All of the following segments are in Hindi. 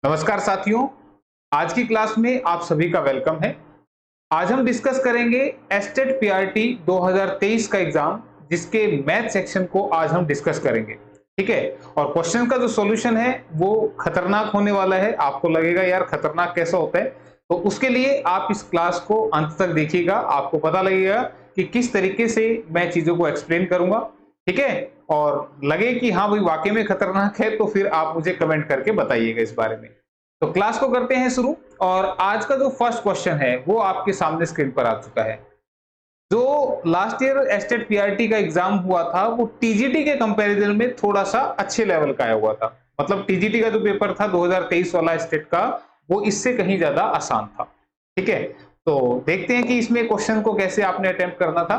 नमस्कार साथियों, आज की क्लास में आप सभी का वेलकम है। आज हम डिस्कस करेंगे एस्टेट पीआरटी 2023 का एग्जाम, जिसके मैथ सेक्शन को आज हम डिस्कस करेंगे। ठीक है, और क्वेश्चन का जो सॉल्यूशन है वो खतरनाक होने वाला है। आपको लगेगा यार खतरनाक कैसा होता है, तो उसके लिए आप इस क्लास को अंत तक देखिएगा। आपको पता लगेगा कि किस तरीके से मैं चीजों को एक्सप्लेन करूंगा। ठीक है, और लगे कि हाँ भाई वाकई में खतरनाक है, तो फिर आप मुझे कमेंट करके बताइएगा इस बारे में। तो क्लास को करते हैं शुरू। और आज का जो फर्स्ट क्वेश्चन है वो आपके सामने स्क्रीन पर आ चुका है। जो लास्ट ईयर एस्टेट पीआरटी का एग्जाम हुआ था वो टीजीटी के कंपैरिजन में थोड़ा सा अच्छे लेवल का आया हुआ था। मतलब टीजीटी का जो पेपर था 2023 वाला एस्टेट का, वो इससे कहीं ज्यादा आसान था। ठीक है, तो देखते हैं कि इसमें क्वेश्चन को कैसे आपने अटेम्प्ट करना था।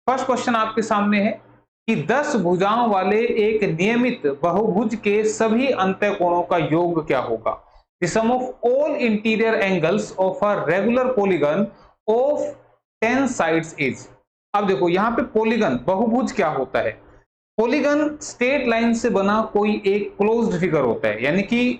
फर्स्ट क्वेश्चन आपके सामने है कि 10 भुजाओं वाले एक नियमित बहुभुज के सभी अंतःकोणों का योग क्या होगा। The sum of all interior angles of a regular polygon of 10 sides is। अब देखो यहाँ पे पॉलीगन बहुभुज क्या होता है। पॉलीगन स्ट्रेट लाइन से बना कोई एक क्लोज्ड फिगर होता है, यानी कि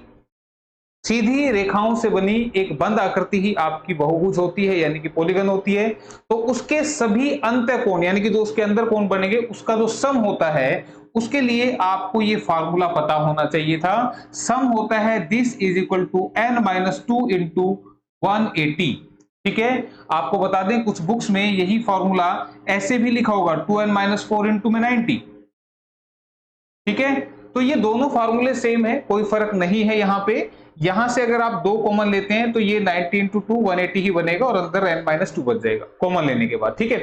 सीधी रेखाओं से बनी एक बंद आकृति ही आपकी बहुभुज होती है, यानी कि पॉलीगन होती है। तो उसके सभी अंतःकोण, यानी कि जो उसके अंदर कोण बनेंगे, उसका जो सम होता है, उसके लिए आपको ये फार्मूला पता होना चाहिए था। सम होता है this is equal to n-2 into 180। ठीक है, आपको बता दें कुछ बुक्स में यही फॉर्मूला ऐसे भी लिखा होगा 2n-4 इंटू में 90। ठीक है, तो ये दोनों फार्मूले सेम है, कोई फर्क नहीं है यहाँ पे। यहां से अगर आप दो कॉमन लेते हैं तो ये 90 इंटू 2 180 ही बनेगा और अंदर n-2 बच जाएगा कॉमन लेने के बाद। ठीक है,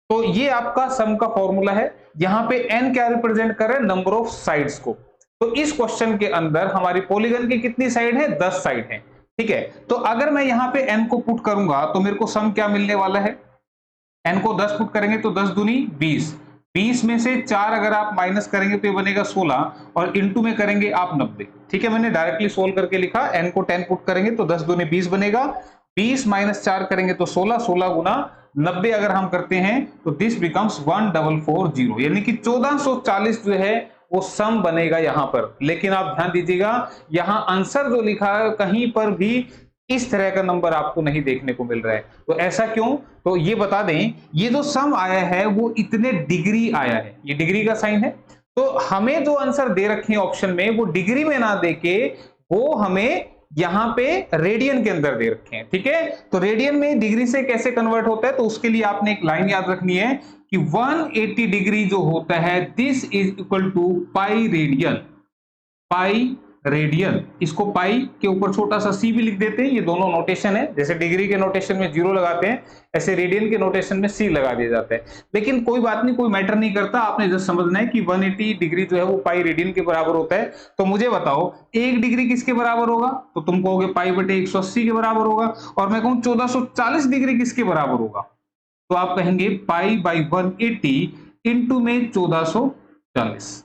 तो ये आपका सम का फॉर्मूला है। यहाँ पे n क्या रिप्रेजेंट कर रहा है, नंबर ऑफ साइड्स को। तो इस क्वेश्चन के अंदर हमारी पॉलीगन की कितनी साइड है, 10 साइड है। ठीक है, तो अगर मैं यहाँ पे n को पुट करूंगा तो मेरे को सम क्या मिलने वाला है। n को 10 पुट करेंगे तो 10 दूनी 20, 20 में से 4 अगर आप माइनस करेंगे तो ये बनेगा 16, और इंटू में करेंगे आप 90। ठीक है, मैंने डायरेक्टली सोल्व करके लिखा। n को 10 पुट करेंगे तो 10 दूनी 20 बनेगा, 20 माइनस 4 करेंगे तो 16, 16 गुना 90 अगर हम करते हैं तो दिस बिकम्स 1440, यानी कि 1440 जो है वो सम बनेगा यहाँ पर। लेकिन आप ध्यान दीजिएगा, यहाँ आंसर जो लिखा है कहीं पर भी इस तरह का नंबर आपको नहीं देखने को मिल रहा है। तो ऐसा क्यों, तो ये बता दें, ये जो सम आया है वो इतने डिग्री आया है, ये डिग्री का साइन है। तो हमें जो आंसर दे रखे हैं ऑप्शन में वो डिग्री में ना देके वो हमें यहाँ पे रेडियन के अंदर दे रखे हैं। ठीक है, तो रेडियन में डिग्री से कैसे कन्वर्ट होता है, तो उसके लिए आपने एक लाइन याद रखनी है कि 180 डिग्री जो होता है this is equal to pi radian. Pi radian, इसको पाई के ऊपर छोटा सा सी भी लिख देते हैं। ये दोनों नोटेशन है, जैसे डिग्री के नोटेशन में 0 लगाते हैं, ऐसे रेडियन के नोटेशन में सी लगा दिया जाता है। लेकिन कोई बात नहीं, कोई मैटर नहीं करता, आपने जस्ट समझना है कि 180 डिग्री जो है वो पाई रेडियन के बराबर होता है। तो मुझे बताओ 1 डिग्री किसके बराबर होगा, तो तुम कहोगे पाई बटे 180 के बराबर होगा। और मैं कहूं 1440 डिग्री किसके बराबर होगा, तो आप कहेंगे पाई बाई 180 इंटू में 1440।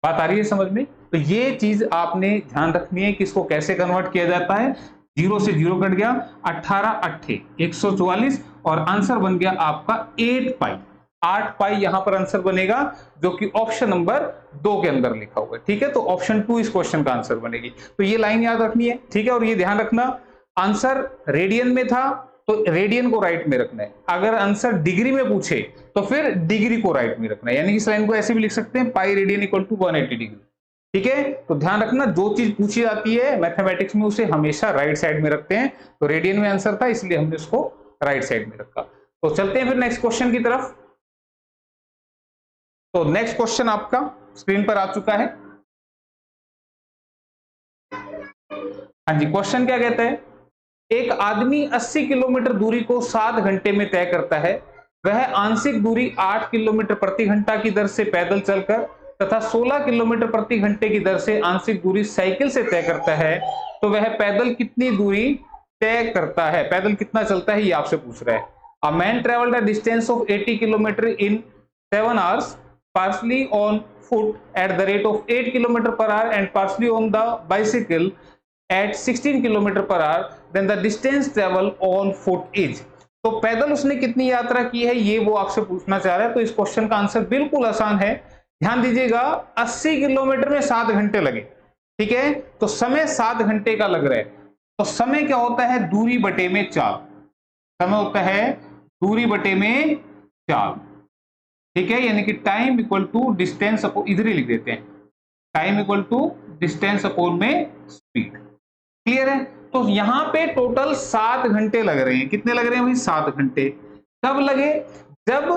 बात आ रही है समझ में। तो ये चीज आपने ध्यान रखनी है कि इसको कैसे कन्वर्ट किया जाता है। 0 से 0 कट गया, 18 8 144, और आंसर बन गया आपका 8 पाई। 8 पाई यहां पर आंसर बनेगा, जो कि ऑप्शन नंबर 2 के अंदर लिखा हुआ है। ठीक है, तो ऑप्शन 2 इस क्वेश्चन का आंसर बनेगी। तो ये लाइन याद रखनी है। ठीक है, और ये ध्यान रखना, आंसर रेडियन में था तो रेडियन को राइट में रखना है। अगर आंसर डिग्री में पूछे तो फिर डिग्री को राइट में रखना है, यानी कि इस लाइन को ऐसे भी लिख सकते हैं, pi radian equal to 180 degree. ठीक है, तो ध्यान रखना, जो चीज पूछी जाती है मैथमेटिक्स में उसे हमेशा राइट साइड में रखते हैं। तो रेडियन में आंसर था, इसलिए हमने उसको राइट साइड में रखा। तो चलते हैं फिर नेक्स्ट क्वेश्चन की तरफ। तो नेक्स्ट क्वेश्चन आपका स्क्रीन पर आ चुका है। हाँ जी, क्वेश्चन क्या कहता है, एक आदमी 80 किलोमीटर दूरी को 7 घंटे में तय करता है। वह आंशिक दूरी 8 किलोमीटर प्रति घंटा की दर से पैदल चलकर तथा 16 किलोमीटर प्रति घंटे की दर से आंशिक दूरी साइकिल से तय करता है। तो वह पैदल कितनी दूरी तय करता है, पैदल कितना चलता है, ये आपसे पूछ रहा है। A man travelled a distance of 80 kilometre in 7 hours, partially on foot at the rate of 8 kilometre per hour and partially on the bicycle at 16 kilometre per hour, then the distance travel on foot is। तो पैदल उसने कितनी यात्रा की है, ये वो आपसे पूछना चाह रहा है। तो इस क्वेश्चन का आंसर बिल्कुल आसान है। ध्यान दीजिएगा, 80 किलोमीटर में 7 घंटे लगे। ठीक है, तो समय 7 घंटे का लग रहा है, तो समय क्या होता है, दूरी बटे में 4, समय होता है दूरी बटे में 4, ठीक है, यानी कि time equal to distance upon, इधर ही लिख देते हैं, time equal to distance upon में स्पीड। क्लियर है, तो यहां पे टोटल 7 घंटे लग रहे हैं, कितने लग रहे हैं भाई, 7 घंटे। कब लगे, जब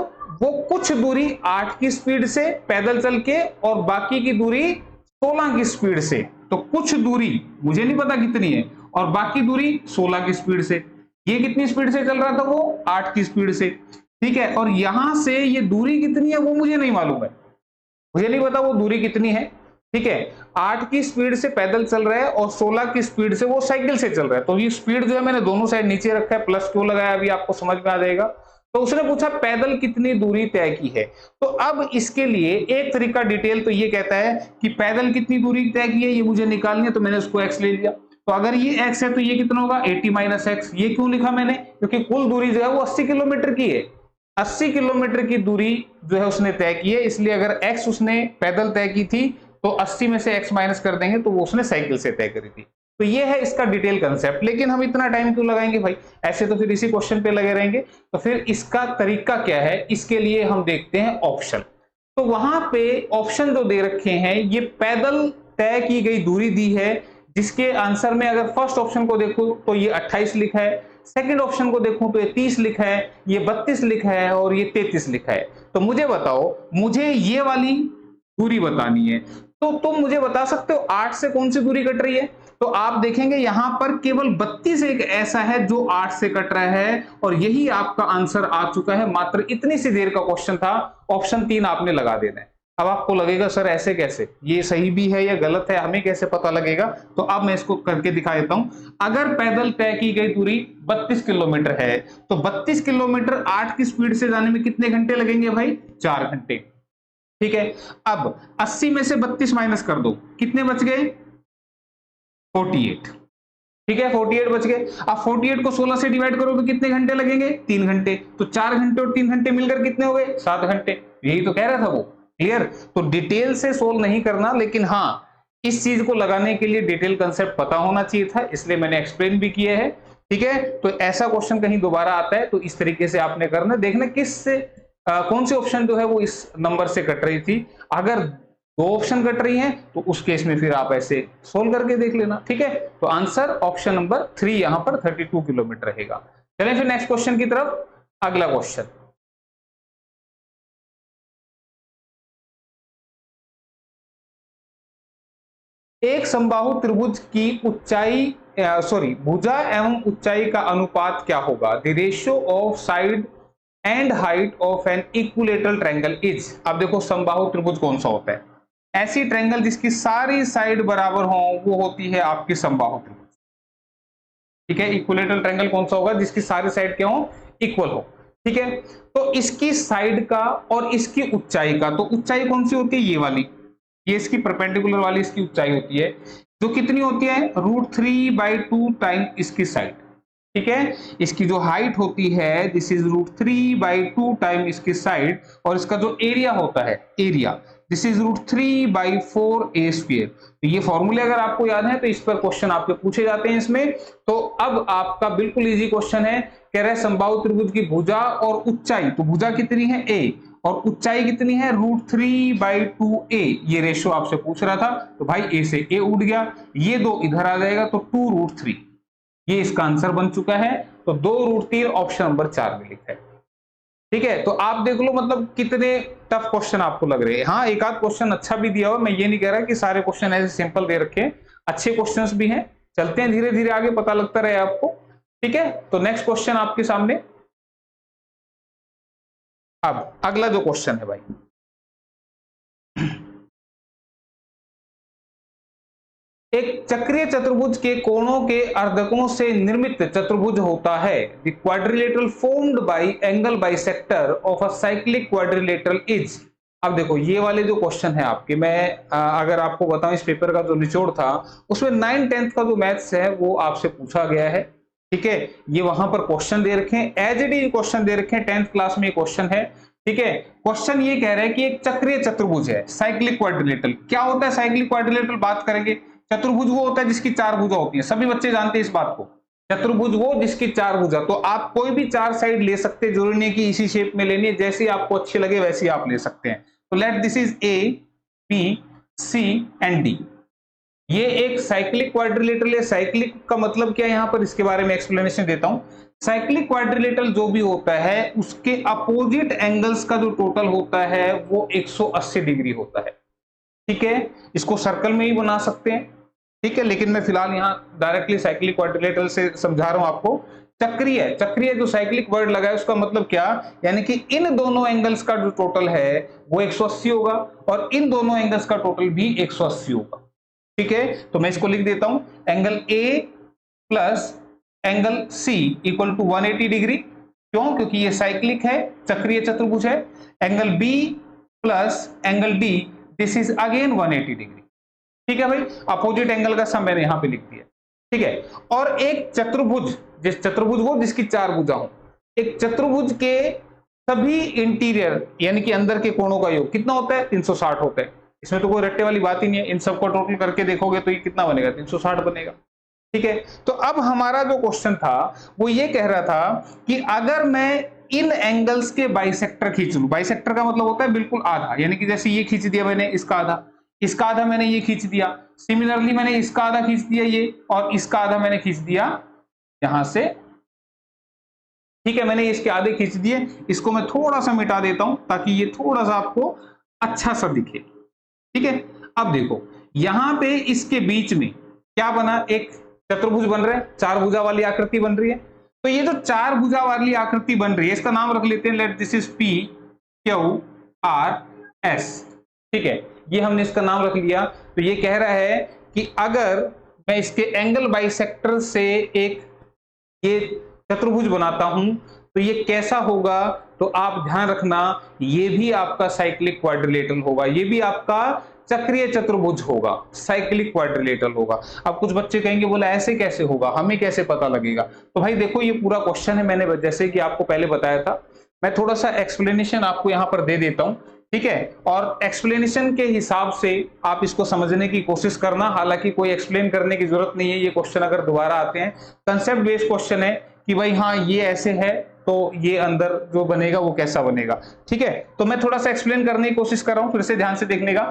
वो कुछ दूरी 8 की स्पीड से पैदल चल के और बाकी की दूरी 16 की स्पीड से, तो कुछ दूरी मुझे नहीं पता कितनी है और बाकी दूरी 16 की स्पीड से, ये कितनी स्पीड से चल रहा था, वो 8 की स्पीड से, ठीक है, और यहां से ये दूरी कितनी है वो मुझे नहीं मालूम है, मुझे नहीं पता वो दूरी कितनी है, ठीक है, 8 की स्पीड से पैदल चल रहा है और 16 की स्पीड से वो साइकिल से चल रहा है, तो ये स्पीड जो है मैंने दोनों साइड नीचे रखा है, प्लस क्यों लगाया अभी आपको समझ में आ जाएगा। तो उसने पूछा पैदल कितनी दूरी तय की है, तो अब इसके लिए एक तरीका डिटेल तो ये कहता है कि पैदल कितनी दूरी तय की है ये मुझे निकालनी है, तो मैंने उसको एक्स ले लिया, तो अगर ये x है तो ये कितना होगा 80 माइनस एक्स, ये क्यों लिखा मैंने, क्योंकि कुल दूरी जो है वो 80 किलोमीटर की है, 80 किलोमीटर की दूरी जो है उसने तय की है, इसलिए अगर x उसने पैदल तय की थी तो 80 में से x माइनस कर देंगे तो वो उसने साइकिल से तय करी थी। तो ये है इसका डिटेल कंसेप्ट, लेकिन हम इतना टाइम क्यों लगाएंगे भाई, ऐसे तो फिर इसी क्वेश्चन पे लगे रहेंगे, तो फिर इसका तरीका क्या है, इसके लिए हम देखते हैं ऑप्शन। तो वहां पे ऑप्शन जो दे रखे हैं ये पैदल तय की गई दूरी दी है, जिसके आंसर में अगर फर्स्ट ऑप्शन को देखूं तो ये 28 लिखा है, सेकंड ऑप्शन को देखूं तो ये 30 लिखा है, ये 32 लिखा है और ये 33 लिखा है। तो मुझे बताओ, मुझे ये वाली दूरी बतानी है, तो तुम मुझे बता सकते हो 8 से कौन सी दूरी कट रही है, तो आप देखेंगे यहां पर केवल 32 एक ऐसा है जो 8 से कट रहा है और यही आपका आंसर आ चुका है, मात्र इतनी सी देर का क्वेश्चन था, ऑप्शन 3 आपने लगा देना है। अब आपको लगेगा सर ऐसे कैसे, ये सही भी है या गलत है, हमें कैसे पता लगेगा, तो अब मैं इसको करके दिखा देता हूं। अगर पैदल तय की गई दूरी 32 किलोमीटर है तो 32 किलोमीटर 8 की स्पीड से जाने में कितने घंटे लगेंगे भाई, 4 घंटे, ठीक है। अब 80 में से 32 माइनस कर दो, कितने बच गए, 48, ठीक है, 48 बच गए। अब 48 को 16 से डिवाइड करो तो कितने घंटे लगेंगे, 3 घंटे, तो 4 घंटे और 3 घंटे मिलकर कितने हो गए, 7 घंटे, यही तो कह रहा था वो। क्लियर, तो डिटेल से सोल्व नहीं करना, लेकिन हाँ इस चीज को लगाने के लिए डिटेल कंसेप्ट पता होना चाहिए था, इसलिए मैंने एक्सप्लेन भी किया है, ठीक है। तो ऐसा क्वेश्चन कहीं दोबारा आता है तो इस तरीके से आपने करना, देखना किस से कौन सी ऑप्शन जो है वो इस नंबर से कट रही थी, अगर 2 ऑप्शन कट रही हैं तो उस केस में फिर आप ऐसे सोल्व करके देख लेना, ठीक है। तो आंसर ऑप्शन नंबर 3 यहां पर 32 किलोमीटर रहेगा। चलें फिर नेक्स्ट क्वेश्चन की तरफ। अगला क्वेश्चन, एक समबाहु त्रिभुज की ऊंचाई भुजा एवं ऊंचाई का अनुपात क्या होगा, the ratio of side and height of an equilateral triangle is. अब देखो समबाहु त्रिभुज कौन सा होता है, ऐसी ट्रायंगल जिसकी सारी साइड बराबर हो वो होती है आपकी समबाहु त्रिभुज, ठीक है। इक्विलेटरल ट्रायंगल कौन सा होगा, जिसकी सारी साइड क्या हो, इक्वल हो, ठीक है। तो इसकी साइड का और इसकी ऊंचाई का, तो ऊंचाई कौन सी होती है, ये वाली, ये इसकी परपेंडिकुलर वाली इसकी ऊंचाई होती है, जो कितनी होती है, √3/2 टाइम इसकी साइड, ठीक है। इसकी जो हाइट होती है दिस इज √3/2 टाइम इसकी साइड, और इसका जो एरिया होता है, एरिया दिस इज √3/4a²। तो ये फॉर्मूले अगर आपको याद है तो इस पर क्वेश्चन आपके पूछे जाते हैं इसमें। तो अब आपका बिल्कुल इजी क्वेश्चन है, कह रहा है समबाहु त्रिभुज की भुजा और ऊंचाई, तो भुजा कितनी है a और ऊंचाई कितनी है √3/2a, ये रेशियो आपसे पूछ रहा था, तो भाई a से a उठ गया, ये 2 इधर आ जाएगा तो 2√3, ये इसका आंसर बन चुका है। तो 2√3 ऑप्शन नंबर 4 में लिखा है, ठीक है। तो आप देख लो मतलब कितने टफ क्वेश्चन आपको लग रहे हैं। हाँ एक आध क्वेश्चन अच्छा भी दिया हुआ, मैं ये नहीं कह रहा कि सारे क्वेश्चन ऐसे सिंपल दे रखे हैं, अच्छे क्वेश्चंस भी हैं, चलते हैं धीरे धीरे आगे, पता लगता रहे आपको, ठीक है। तो नेक्स्ट क्वेश्चन आपके सामने, अब अगला जो क्वेश्चन है भाई, एक चक्रीय चतुर्भुज के कोणों के अर्धकों से निर्मित चतुर्भुज होता है, the quadrilateral formed by angle bisector of a cyclic quadrilateral is. अब देखो ये वाले जो क्वेश्चन है आपके, मैं अगर आपको बताऊं इस पेपर का जो निचोड़ था उसमें 9-10th का जो मैथ्स है वो आपसे पूछा गया है, ठीक है। ये वहां पर क्वेश्चन दे रखे हैं, एज इट इज क्वेश्चन दे रखे हैं, 10th क्लास में ये क्वेश्चन है, ठीक है। क्वेश्चन ये कह रहा है कि एक चक्रीय चतुर्भुज है, साइक्लिक क्वाड्रिलेटरल, क्या होता है साइक्लिक क्वाड्रिलेटरल, बात करेंगे। चतुर्भुज वो होता है जिसकी चार भुजा होती है, सभी बच्चे जानते हैं इस बात को। चतुर्भुज वो जिसकी चार भुजा, तो आप कोई भी चार साइड ले सकते हैं, जरूरी नहीं कि इसी शेप में लेनी है, जैसी आपको अच्छी लगे वैसी आप ले सकते हैं। तो let this is A B C and D. ये एक साइक्लिक क्वाड्रिलेटरल है। साइक्लिक का मतलब क्या है, यहां पर इसके बारे में एक्सप्लेनेशन देता हूं। साइक्लिक क्वाड्रिलेटरल जो भी होता है उसके अपोजिट एंगल्स का जो टोटल होता है वो 180 डिग्री होता है। ठीक है, इसको सर्कल में ही बना सकते हैं, ठीक है, लेकिन मैं फिलहाल यहां डायरेक्टली साइक्लिक क्वाड्रिलेटरल से समझा रहा हूं आपको। चक्रीय, चक्रीय जो साइक्लिक वर्ड लगा है उसका मतलब क्या, यानी कि इन दोनों एंगल्स का जो टोटल है वो 180 होगा और इन दोनों एंगल्स का टोटल भी 180 होगा। ठीक है, तो मैं इसको लिख देता हूं, angle A plus angle C equal to 180 degree. क्यों? क्योंकि ये साइक्लिक है, चक्रीय चतुर्भुज है। Angle B plus angle D, this is again 180 degree. ठीक है भाई, अपोजिट एंगल का सम मैंने यहां पे लिख दिया। ठीक है, और एक चतुर्भुज, चतुर्भुज वो जिसकी चार भुजा हो, एक चतुर्भुज के सभी इंटीरियर यानी कि अंदर के कोणों का योग कितना होता है, 360 होता है। इसमें तो कोई रट्टे वाली बात ही नहीं है, इन सबको टोटल करके देखोगे तो ये कितना बनेगा, 360 बनेगा। ठीक है, तो अब हमारा जो क्वेश्चन था वो ये कह रहा था कि अगर मैं इन एंगल्स के बाइसेक्टर खींच लूं, बाइसेक्टर का मतलब होता है बिल्कुल आधा, यानी कि जैसे ये खींच दिया मैंने इसका आधा, इसका आधा मैंने ये खींच दिया, सिमिलरली मैंने इसका आधा खींच दिया ये, और इसका आधा मैंने खींच दिया यहां से। ठीक है, मैंने इसके आधे खींच दिए, इसको मैं थोड़ा सा मिटा देता हूं ताकि ये थोड़ा सा आपको अच्छा सा दिखे। ठीक है, अब देखो यहां पे इसके बीच में क्या बना, एक चतुर्भुज बन रहा है, चार भुजा वाली आकृति बन रही है। तो ये जो चार भुजा वाली आकृति बन रही है इसका नाम रख लेते हैं, late this is P Q R S. ठीक है, ये हमने इसका नाम रख लिया। तो ये कह रहा है कि अगर मैं इसके एंगल बाइसेक्टर से एक ये चतुर्भुज बनाता हूं तो ये कैसा होगा, तो आप ध्यान रखना ये भी आपका साइक्लिक क्वाड्रिलेटरल होगा, ये भी आपका चक्रीय चतुर्भुज होगा, साइक्लिक क्वाड्रिलेटरल होगा। अब कुछ बच्चे कहेंगे बोला ऐसे कैसे होगा, हमें कैसे पता लगेगा। तो भाई देखो ये पूरा क्वेश्चन है, मैंने जैसे कि आपको पहले बताया था, मैं थोड़ा सा एक्सप्लेनेशन आपको यहां पर दे देता हूं। ठीक है, और एक्सप्लेनेशन के हिसाब से आप इसको समझने की कोशिश करना, हालांकि कोई एक्सप्लेन करने की जरूरत नहीं है। ये क्वेश्चन अगर दोबारा आते हैं, कंसेप्ट बेस्ड क्वेश्चन है कि भाई हाँ ये ऐसे है तो ये अंदर जो बनेगा वो कैसा बनेगा। ठीक है, तो मैं थोड़ा सा एक्सप्लेन करने की कोशिश कर रहा हूं, फिर से ध्यान से देखने का।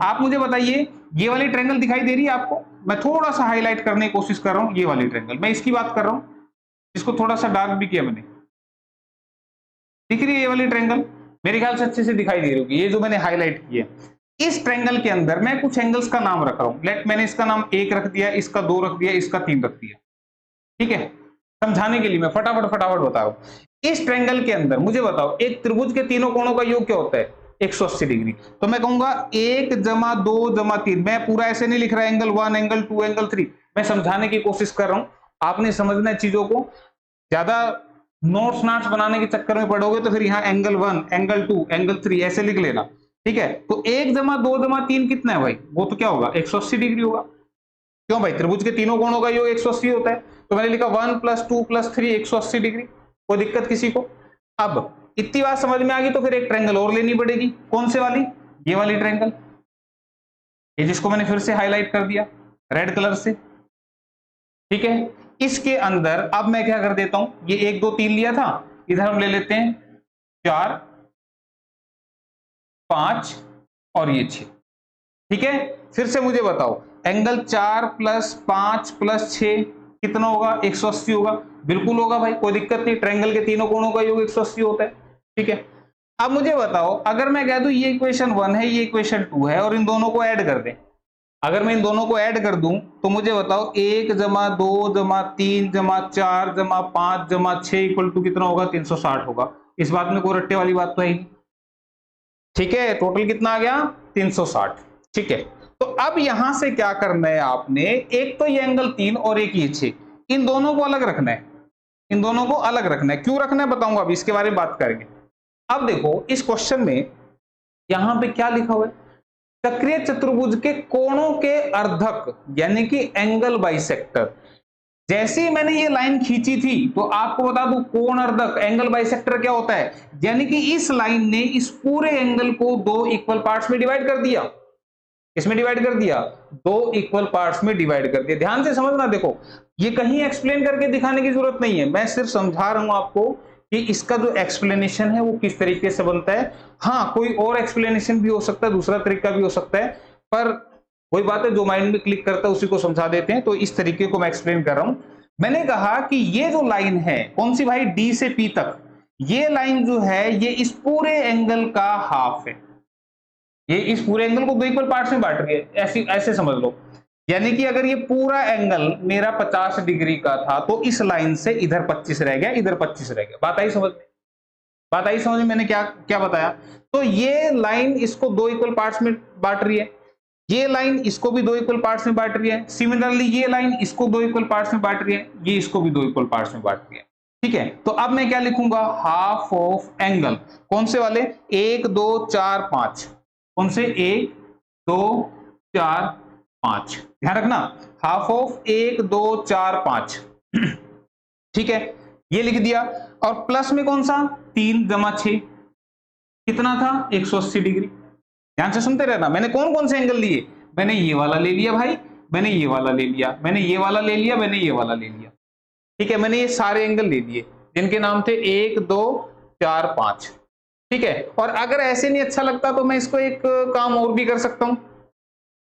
आप मुझे बताइए, ये वाली ट्रायंगल दिखाई दे रही है आपको, मैं थोड़ा सा हाईलाइट करने की कोशिश कर रहा हूं, ये वाली ट्रायंगल मैं इसकी बात कर रहा हूं, इसको थोड़ा सा डार्क भी किया मैंने, दिख रही है ये वाली ट्रायंगल, मेरे ख्याल से अच्छे से दिखाई दे रही होगी, ये जो मैंने हाईलाइट की है। इस ट्रायंगल के अंदर मैं कुछ एंगल्स का नाम रख रहा हूं, लेट मैंने इसका नाम 1 रख दिया, इसका 2 रख दिया, इसका 3 रख दिया। ठीक है, समझाने के लिए मैं फटाफट बता रहा हूं। इस ट्रायंगल के अंदर मुझे बताओ एक त्रिभुज के तीनों कोणों का योग क्या होता है, 180 डिग्री। तो मैं कहूंगा 1 जमा 2 जमा 3, मैं पूरा ऐसे नहीं लिख रहा एंगल 1 एंगल 2 एंगल 3, मैं समझाने की कोशिश कर रहा हूं। आपने समझना है चीजों को, ज्यादा नोट्स नाट्स बनाने के चक्कर में पड़ोगे तो फिर यहाँ एंगल 1 एंगल 2 एंगल 3 ऐसे लिख लेना। ठीक है, तो 1 जमा 2 जमा 3 कितना है भाई, वो तो क्या होगा, 180 डिग्री होगा। क्यों भाई, त्रिभुज के तीनों कोणों का योग 180 होता है, तो मैंने लिखा 1 + 2 + 3 180 डिग्री। कोई दिक्कत किसी को? अब इतनी बात समझ में आ गई तो फिर एक ट्रायंगल और लेनी पड़ेगी, कौन से वाली, ये वाली ट्रायंगल, ये जिसको मैंने फिर से हाईलाइट कर दिया रेड कलर से। ठीक है, इसके अंदर अब मैं क्या कर देता हूं, ये 1 2 3 लिया था, इधर हम ले लेते हैं 4 5 और ये 6। ठीक है, फिर से मुझे बताओ एंगल 4 + 5 + 6 कितना होगा, 180 होगा। बिल्कुल होगा भाई, कोई दिक्कत नहीं, ट्रायंगल के तीनों कोणों का योग 180 होता है। ठीक है, अब मुझे बताओ अगर मैं कह दूं ये इक्वेशन 1 है ये इक्वेशन 2 है और इन दोनों को ऐड कर दें, अगर मैं इन दोनों को ऐड कर दूं तो मुझे बताओ 1 जमा 2 जमा 3 जमा 4 जमा 5 जमा 6 इक्वल टू कितना होगा, 360 होगा। इस बात में कोई रट्टे वाली बात तो है ही। ठीक है, टोटल कितना आ गया, 360। ठीक है, तो अब यहां से क्या करना है आपने, एक तो ये एंगल 3 और एक ये 6, इन दोनों को अलग रखना है, इन दोनों को अलग रखना है। क्यों रखना है बताऊंगा, अभी इसके बारे में बात करेंगे। अब देखो इस क्वेश्चन में यहां पे क्या लिखा हुआ है, चक्रीय चतुर्भुज के कोणों के अर्धक यानी कि एंगल बाइसेक्टर। जैसे ही मैंने ये लाइन खींची थी तो आपको बता दूं कोण अर्धक एंगल बाइसेक्टर क्या होता है, यानी कि इस लाइन ने इस पूरे एंगल को 2 इक्वल पार्ट्स में डिवाइड कर दिया। इसमें डिवाइड कर दिया, दो इक्वल पार्ट्स में डिवाइड कर दिया। ध्यान से समझना, देखो ये कहीं एक्सप्लेन करके दिखाने की जरूरत नहीं है, मैं सिर्फ समझा रहा हूं आपको कि इसका जो एक्सप्लेनेशन है वो किस तरीके से बनता है। हाँ, कोई और एक्सप्लेनेशन भी हो सकता है, दूसरा तरीका भी हो सकता है, पर वही बात है, जो माइंड में क्लिक करता है उसी को समझा देते हैं। तो इस तरीके को मैं एक्सप्लेन कर रहा हूं। मैंने कहा कि ये जो लाइन है कौन सी भाई, डी से पी तक, ये लाइन जो है ये इस पूरे एंगल का हाफ है। ये इस पूरे एंगल को दो इक्वल पार्ट्स में बांट रही है, ऐसे ऐसे समझ लो। यानी कि अगर ये पूरा एंगल मेरा 50 डिग्री का था तो इस लाइन से इधर 25 रह गया, इधर 25 रह गया। बात आई समझ में? बात आई समझ में? मैंने क्या क्या बताया? तो ये लाइन इसको दो इक्वल पार्ट्स में बांट रही है, ये लाइन इसको भी दो इक्वल पार्ट्स में बांट रही है, सिमिलरली ये लाइन इसको दो इक्वल पार्ट्स में बांट रही है, ये इसको भी दो इक्वल पार्ट्स में बांट रही है। ठीक है, तो अब मैं क्या लिखूंगा, हाफ ऑफ एंगल। कौन से वाले? 1 2 4 5। कौन से? 1 2 4 5। ध्यान रखना, हाफ ऑफ 1 2 4 5। ठीक है, ये लिख दिया। और प्लस में कौन सा? 3 जमा 6, कितना था? 180 डिग्री। ध्यान से सुनते रहना, मैंने कौन कौन से एंगल लिए? मैंने ये वाला ले लिया भाई, मैंने ये वाला ले लिया, मैंने ये वाला ले लिया, मैंने ये वाला ले लिया। ठीक है, मैंने ये सारे एंगल ले लिए जिनके नाम थे 1 2 4 5। ठीक है, और अगर ऐसे नहीं अच्छा लगता तो मैं इसको एक काम और भी कर सकता हूं।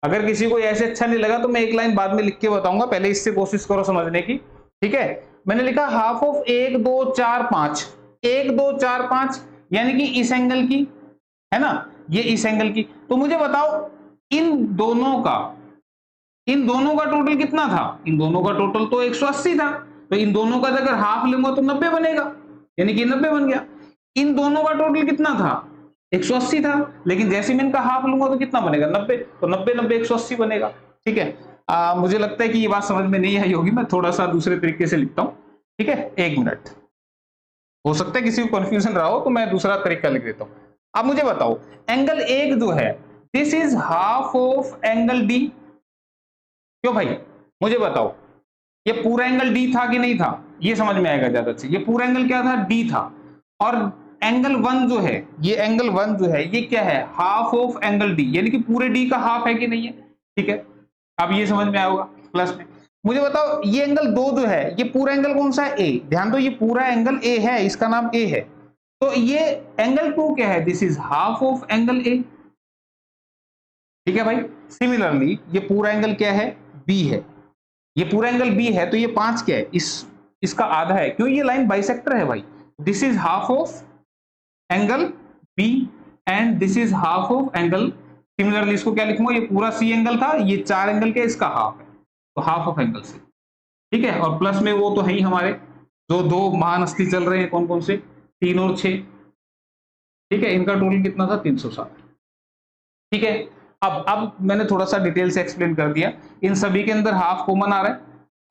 अगर किसी को ऐसे अच्छा नहीं लगा तो मैं एक लाइन बाद में लिख के बताऊंगा, पहले इससे कोशिश करो समझने की। ठीक है, मैंने लिखा हाफ ऑफ 1 2 4 5। 1 2 4 5 यानी कि इस एंगल की, है ना, ये इस एंगल की। तो मुझे बताओ इन दोनों का टोटल कितना था? इन दोनों का टोटल तो 180 था। तो इन दोनों का अगर हाफ लूंगा तो 90 बनेगा, यानी कि 90 बन गया। इन दोनों का टोटल कितना था? 180 था, लेकिन जैसे मैं इनका हाफ लूंगा तो कितना बनेगा? 90। तो 90 90 180 बनेगा। ठीक है, मुझे लगता है कि ये बात समझ में नहीं आई होगी, मैं थोड़ा सा दूसरे तरीके से लिखता हूं। ठीक है, एक मिनट, हो सकता है किसी को कंफ्यूजन रहा हो तो मैं दूसरा तरीका लिख देता हूं। अब मुझे बताओ, एंगल एक जो है this is half of angle D. क्यों भाई? मुझे बताओ, ये पूरा एंगल डी था कि नहीं था? ये समझ में आएगा ज्यादा अच्छे। ये पूरा एंगल क्या था? डी था। और एंगल वन जो है, ये एंगल वन जो है ये क्या है? हाफ ऑफ एंगल डी, यानी कि पूरे डी का हाफ है कि नहीं है? ठीक है, अब ये समझ में आया होगा प्लस में। मुझे बताओ, ये एंगल दो जो है, ये पूरा एंगल कौन सा है? ए। ध्यान दो, ये पूरा एंगल ए है, इसका नाम ए है। तो ये एंगल टू क्या है? This is half of angle A. ठीक है भाई, सिमिलरली ये पूरा एंगल क्या है? बी है। ये पूरा एंगल बी है, तो ये 5 क्या है? इसका आधा है, क्यों? ये लाइन बाइसेक्टर है भाई। This is half of angle B and this is half of angle. Similarly इसको क्या लिखूंगा? ये पूरा सी एंगल था, ये 4 एंगल के, इसका हाफ है, तो हाफ ऑफ एंगल सी। ठीक है, और प्लस में वो तो है ही हमारे जो दो महान हस्ती चल रहे हैं, कौन कौन से? 3 और 6। ठीक है, इनका टोटल कितना था? 360। ठीक है, अब मैंने थोड़ा सा डिटेल से एक्सप्लेन कर दिया। इन सभी के अंदर हाफ कॉमन आ रहा है,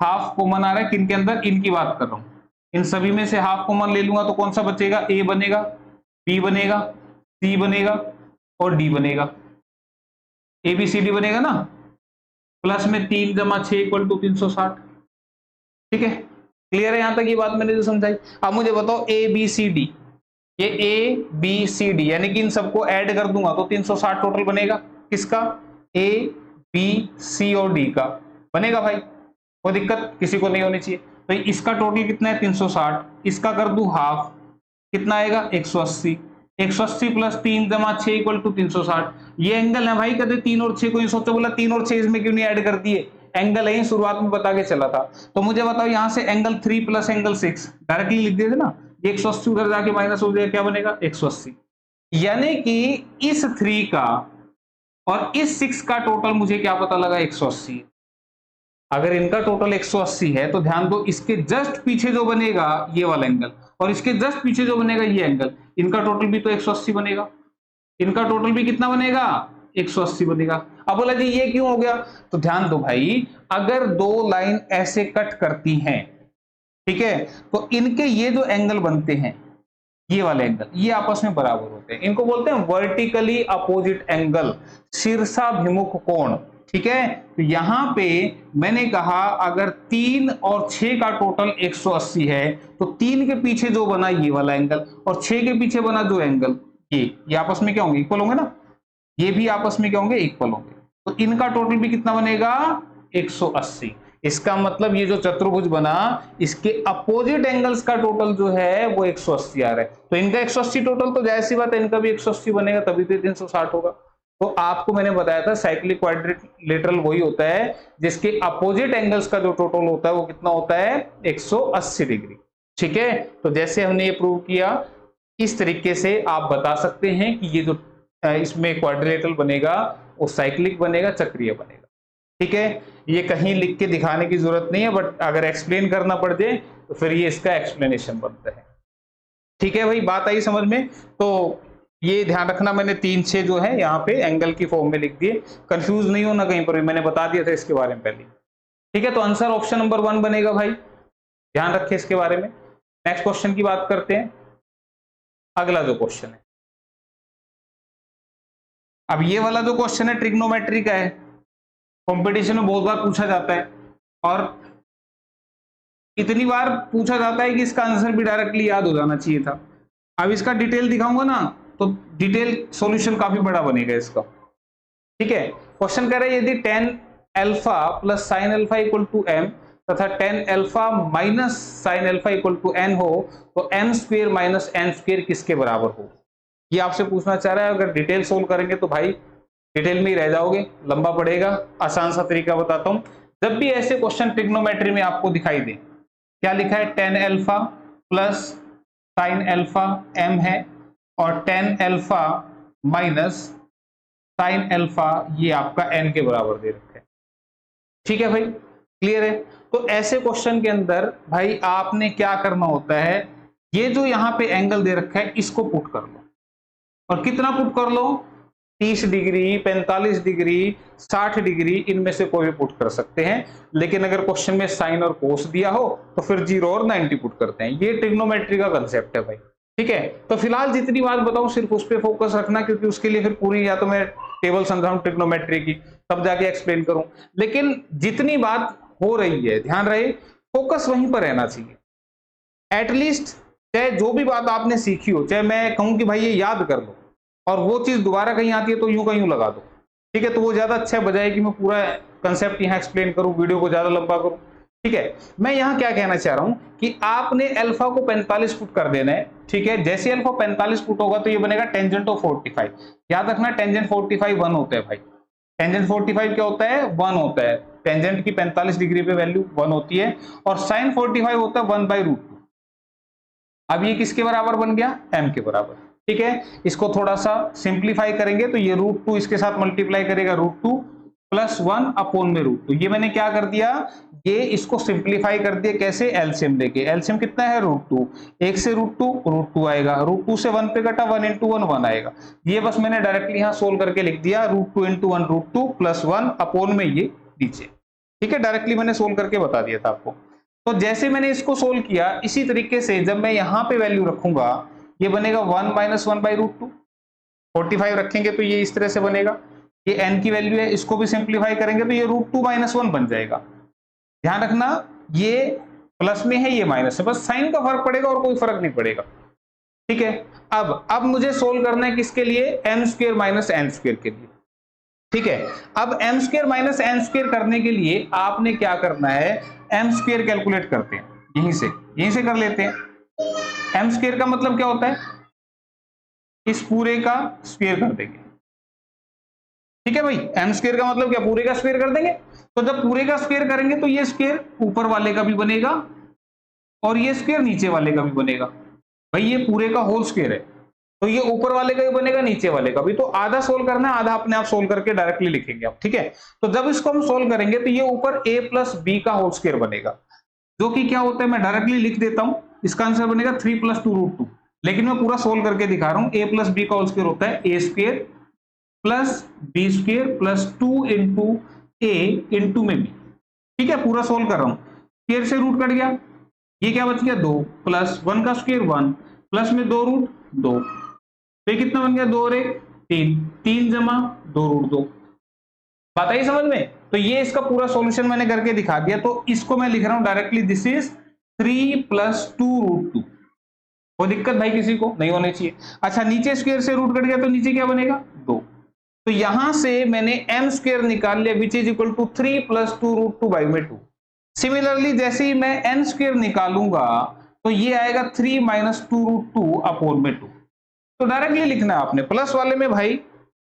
हाफ कॉमन आ रहा है किन के अंदर? इनकी बात कर रहा हूं। इन सभी में से हाफ कॉमन ले लूंगा तो कौन सा बचेगा? ए बनेगा, बी बनेगा, सी बनेगा और डी बनेगा। ए बी सी डी बनेगा ना, प्लस में 3 जमा 6 इक्वल टू 360। ठीक है, क्लियर है यहां तक ये बात मैंने जो समझाई? अब मुझे बताओ ए बी सी डी, ये ए बी सी डी यानी कि इन सबको ऐड कर दूंगा तो 360 टोटल बनेगा। किसका? ए बी सी और डी का बनेगा भाई, कोई दिक्कत किसी को नहीं होनी चाहिए। तो इसका टोटल कितना है? 360। इसका कर दूं हाफ, कितना आएगा? 180। 180 प्लस 3 जमा 6 इक्वल टू 360। ये एंगल है भाई, कहते 3 और 6 को, सोचो बोला 3 और 6 इसमें क्यों नहीं ऐड कर दिए? एंगल है, शुरुआत में बता के चला था। तो मुझे बताओ, यहां से एंगल 3 प्लस एंगल 6 डायरेक्टली लिख दिए थे ना, 180 उधर जाके माइनस हो जाएगा, क्या बनेगा? 180। यानी कि इस 3 का और इस 6 का टोटल मुझे क्या पता लगा? 180। अगर इनका टोटल 180 है तो ध्यान दो, इसके जस्ट पीछे जो बनेगा ये वाला एंगल, और इसके जस्ट पीछे जो बनेगा ये एंगल, इनका टोटल भी तो 180 बनेगा। इनका टोटल भी कितना बनेगा? 180 बनेगा। अब बोला जी ये क्यों हो गया? तो ध्यान दो भाई, अगर दो लाइन ऐसे कट करती हैं, ठीक है, तो इनके ये जो एंगल बनते हैं, ये वाले एंगल, ये आपस में बराबर होते हैं। इनको बोलते हैं वर्टिकली अपोजिट एंगल, शीर्षाभिमुख कोण। ठीक है, तो यहां पे मैंने कहा अगर 3 और 6 का टोटल 180 है तो 3 के पीछे जो बना ये वाला एंगल और 6 के पीछे बना जो एंगल, ये आपस में क्या होंगे? इक्वल होंगे ना। ये भी आपस में क्या होंगे? इक्वल होंगे। तो इनका टोटल भी कितना बनेगा 180। इसका मतलब ये जो चतुर्भुज बना इसके अपोजिट एंगल्स का टोटल जो है वो 180 आ रहा है। तो इनका 180 टोटल, तो जाहिर सी बात है इनका भी 180 बनेगा, तभी तो 360 होगा। तो आपको मैंने बताया था साइक्लिक क्वाड्रिलेटरल वही होता है जिसके अपोजिट एंगल्स का जो टोटल होता है वो कितना होता है 180 डिग्री। ठीक है, तो जैसे हमने ये प्रूव किया इस तरीके से आप बता सकते हैं कि ये जो इसमें क्वाड्रिलेटरल बनेगा वो साइक्लिक बनेगा, चक्रीय बनेगा। ठीक है, ये कहीं लिख के दिखाने की जरूरत नहीं है, बट अगर एक्सप्लेन करना पड़ जाए तो फिर ये इसका एक्सप्लेनेशन बनता है। ठीक है भाई, बात आई समझ में? तो ये ध्यान रखना, मैंने 3-6 जो है यहाँ पे एंगल की फॉर्म में लिख दिए, कंफ्यूज नहीं होना कहीं पर भी, मैंने बता दिया था इसके बारे में पहले। ठीक है, तो आंसर ऑप्शन नंबर 1 बनेगा भाई, ध्यान रखें इसके बारे में। नेक्स्ट क्वेश्चन की बात करते हैं। अगला जो क्वेश्चन है, अब ये वाला जो क्वेश्चन है ट्रिग्नोमेट्री का है, कंपटीशन में बहुत बार पूछा जाता है और इतनी बार पूछा जाता है कि इसका आंसर भी डायरेक्टली याद हो जाना चाहिए था। अब इसका डिटेल दिखाऊंगा ना तो डिटेल सॉल्यूशन काफी बड़ा बनेगा इसका। ठीक है, क्वेश्चन कह रहा है यदि tan alpha plus sine alpha equal to m तथा tan alpha minus sine alpha equal to n हो तो m square minus n square किसके बराबर हो, ये आपसे पूछना चाह रहा है। अगर डिटेल सोल्व करेंगे तो भाई डिटेल में ही रह जाओगे, लंबा पड़ेगा। आसान सा तरीका बताता हूं, जब भी ऐसे क्वेश्चन ट्रिग्नोमेट्री में आपको दिखाई दे, क्या लिखा है tan alpha plus sine alpha m है और tan alpha minus sine alpha ये आपका n के बराबर दे रखा है। ठीक है भाई, क्लियर है? तो ऐसे क्वेश्चन के अंदर भाई आपने क्या करना होता है, ये जो यहाँ पे एंगल दे रखा है इसको पुट कर लो, और कितना पुट कर लो 30 डिग्री, 45 डिग्री, 60 डिग्री, इनमें से कोई भी पुट कर सकते हैं। लेकिन अगर क्वेश्चन में साइन और कोस दिया हो तो फिर 0 और 90 पुट करते हैं। ये ट्रिग्नोमेट्री का कंसेप्ट है भाई। ठीक है, तो फिलहाल जितनी बात बताऊं सिर्फ उस पर फोकस रखना, क्योंकि उसके लिए फिर पूरी या तो मैं टेबल समझाऊं ट्रिग्नोमेट्री की तब जाके एक्सप्लेन करूं, लेकिन जितनी बात हो रही है ध्यान रहे फोकस वहीं पर रहना चाहिए। एटलीस्ट चाहे जो भी बात आपने सीखी हो, चाहे मैं कहूं कि भाई ये याद कर लो और वो चीज दोबारा कहीं आती है तो यूं कहीं लगा दो, ठीक है, तो वो ज्यादा अच्छा है बजाय कि मैं पूरा कंसेप्ट यहाँ एक्सप्लेन करूं, वीडियो को ज्यादा लंबा करूं। ठीक है, मैं यहाँ क्या कहना चाह रहा हूं कि आपने अल्फा को 45 फुट कर देना है। ठीक है, जैसे अल्फा 45 फुट होगा तो ये बनेगा टेंजेंट ऑफ 45। याद रखना टेंजेंट 45 1 होता है भाई। टेंजेंट 45 क्या होता है 1 होता है। टेंजेंट की 45 डिग्री पे वैल्यू 1 होती है और साइन 45 होता है 1/√2। अब ये किसके बराबर बन गया m के बराबर। ठीक है, इसको थोड़ा सा सिंप्लीफाई करेंगे तो ये √2 इसके साथ मल्टीप्लाई करेगा √2 प्लस 1 अपॉन में √2। ये मैंने क्या कर दिया, ये इसको सिंप्लीफाई कर दिया कैसे, एलसीएम लेके। एलसीएम कितना है √2, 1 से √2 आएगा, √2 से 1 पे कटा 1 × 1 1 आएगा। ये बस मैंने डायरेक्टली यहाँ सोल्व करके लिख दिया √2 × 1 √2 प्लस 1 अपॉन में ये नीचे। ठीक है, डायरेक्टली मैंने सोल्व करके बता दिया था आपको। तो जैसे मैंने इसको सोल्व किया इसी तरीके से जब मैं यहाँ पे वैल्यू रखूंगा ये बनेगा 1 - 1/√2। 45 रखेंगे तो ये इस तरह से बनेगा। ये n की वैल्यू है, इसको भी सिंप्लीफाई करेंगे तो ये √2 - 1 बन जाएगा। ध्यान रखना ये प्लस में है ये माइनस है, बस साइन का फर्क पड़ेगा और कोई फर्क नहीं पड़ेगा। ठीक है, अब मुझे सोल्व करना है किसके लिए, m² - n² के लिए। ठीक है, अब m² - n² करने के लिए आपने क्या करना है, m² कैलकुलेट करते हैं, यहीं से कर लेते हैं। m² का मतलब क्या होता है, इस पूरे का स्क्वायर कर देंगे। ठीक है भाई, m² का मतलब क्या, पूरे का स्क्वायर कर देंगे। तो जब पूरे का स्क्वायर करेंगे तो ये स्क्वायर ऊपर वाले का भी बनेगा और ये स्क्वायर नीचे वाले का भी बनेगा। भाई ये पूरे का होल स्क्वायर है तो ये ऊपर वाले का भी बनेगा नीचे वाले का भी। तो आधा सोल्व करना है, आधा अपने आप सोल्व करके डायरेक्टली लिखेंगे आप। ठीक है, तो जब इसको हम सोल्व करेंगे तो ये ऊपर a + b का होल स्क्वायर बनेगा, जो कि क्या होता है मैं डायरेक्टली लिख देता हूं। इसका आंसर बनेगा 3 + 2√2, लेकिन मैं पूरा सोल्व करके दिखा रहा हूं। a + b का होल स्क्वायर होता है a² + b² + 2 × a × में b। ठीक है, पूरा सोल्व कर रहा हूं, स्क्वायर से रूट कट गया, ये क्या बच गया 2 प्लस 1 का स्क्वायर 1 प्लस में 2√2, तो ये कितना बन गया 2 और 1 3, 3 जमा 2√2। बात आई समझ में? तो ये इसका पूरा सॉल्यूशन मैंने करके दिखा दिया। तो इसको मैं लिख रहा हूं डायरेक्टली, दिस इज 3 + 2√2। कोई दिक्कत भाई किसी को नहीं होनी चाहिए। अच्छा, नीचे स्क्वायर से रूट कट गया तो नीचे क्या बनेगा 2। तो यहां से मैंने एम स्क्वायर निकाल लिया which is equal to 3 plus 2 root 2 by में 2। सिमिलरली जैसे ही मैं एन स्क्वायर निकालूंगा तो ये आएगा 3 माइनस 2 रूट 2 अपॉन में 2। तो डायरेक्टली लिखना है आपने प्लस वाले में भाई,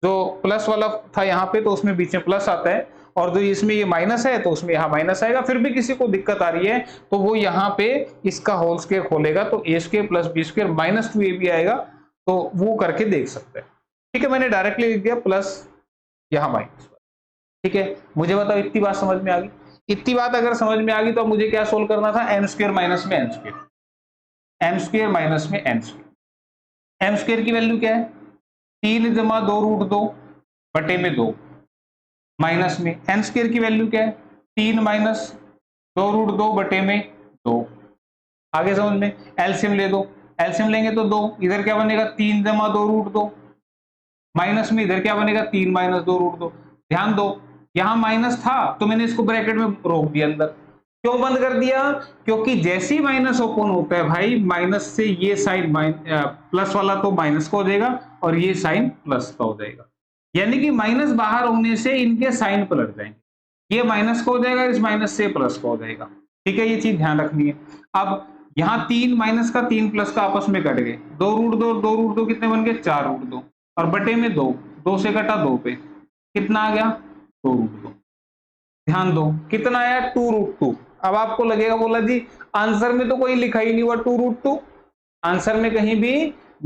जो प्लस वाला था यहाँ पे तो उसमें बीच में प्लस आता है, और जो इसमें ये माइनस है तो उसमें यहाँ माइनस आएगा। फिर भी किसी को दिक्कत आ रही है तो वो यहाँ पे इसका होल स्क्वायर खोलेगा तो A square plus B square minus 2 A B आएगा, तो वो करके देख सकते हैं। ठीक है, मैंने डायरेक्टली लिख दिया प्लस यहाँ माइनस। ठीक है, मुझे बताओ इतनी बात समझ में आ गई? इतनी बात अगर समझ में आ गई तो मुझे क्या सोल्व करना था, एम स्क्वायर माइनस में N square, M square minus में एन स्क्वायर। एम स्क्वायर की वैल्यू क्या है, 3 जमा 2 रूट 2 बटे में 2 माइनस में एन स्क्वायर की वैल्यू क्या है, 3 माइनस 2 रूट 2 बटे में 2। आगे समझ में, एलसीएम ले दो, एलसीएम लेंगे तो 2, इधर क्या बनेगा 3 जमा 2 रूट 2 माइनस में इधर क्या बनेगा 3 माइनस 2 रूट 2। ध्यान दो यहां माइनस था तो मैंने इसको ब्रैकेट में रोक दिया अंदर। क्यों बंद कर दिया, क्योंकि जैसे ही माइनस ओपन होता है भाई माइनस से ये साइन प्लस वाला तो माइनस का हो जाएगा और ये साइन प्लस का हो जाएगा, यानी कि माइनस बाहर होने से इनके साइन पलट जाएंगे, ये माइनस का हो जाएगा इस माइनस से प्लस का हो जाएगा। ठीक है, ये चीज ध्यान रखनी है। अब यहाँ 3 माइनस का 3 प्लस का आपस में कट गए, 2 रूट 2 2 रूट 2 कितने बन गए 4 रूट 2 और बटे में 2, 2 से कटा 2 पे कितना आ गया 2 रूट 2। ध्यान दो कितना आया 2 रूट 2। अब आपको लगेगा बोला जी आंसर में तो कोई लिखा ही नहीं हुआ 2 रूट 2, आंसर में कहीं भी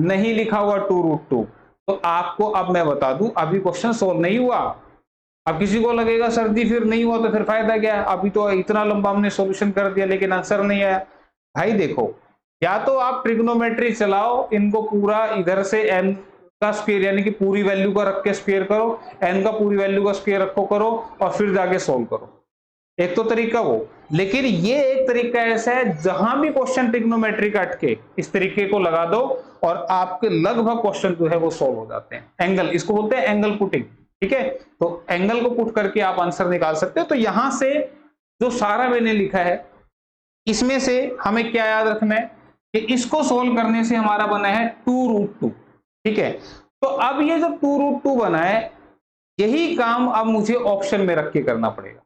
नहीं लिखा हुआ 2 रूट 2। तो आपको अब मैं बता दूं अभी क्वेश्चन सोल्व नहीं हुआ। अब किसी को लगेगा सर जी फिर नहीं हुआ तो फिर फायदा क्या है, अभी तो इतना लंबा हमने सॉल्यूशन कर दिया लेकिन आंसर नहीं आया। भाई देखो, या तो आप ट्रिग्नोमेट्री चलाओ, इनको पूरा इधर से एन का स्क्वायर यानी कि पूरी वैल्यू का रख के स्क्वायर करो, एन का पूरी वैल्यू का स्क्वायर रखो करो और फिर जाके सोल्व करो। एक तो तरीका वो, लेकिन ये एक तरीका ऐसा है जहां भी क्वेश्चन ट्रिग्नोमेट्री का अटके इस तरीके को लगा दो और आपके लगभग क्वेश्चन जो है वो सोल्व हो जाते हैं। एंगल, इसको बोलते हैं एंगल पुटिंग। ठीक है, तो एंगल को पुट करके आप आंसर निकाल सकते हो। तो यहां से जो सारा मैंने लिखा है इसमें से हमें क्या याद रखना है कि इसको सोल्व करने से हमारा बना है 2 रूट 2। ठीक है, तो अब ये जो 2 रूट 2 बना है यही काम अब मुझे ऑप्शन में रख के करना पड़ेगा,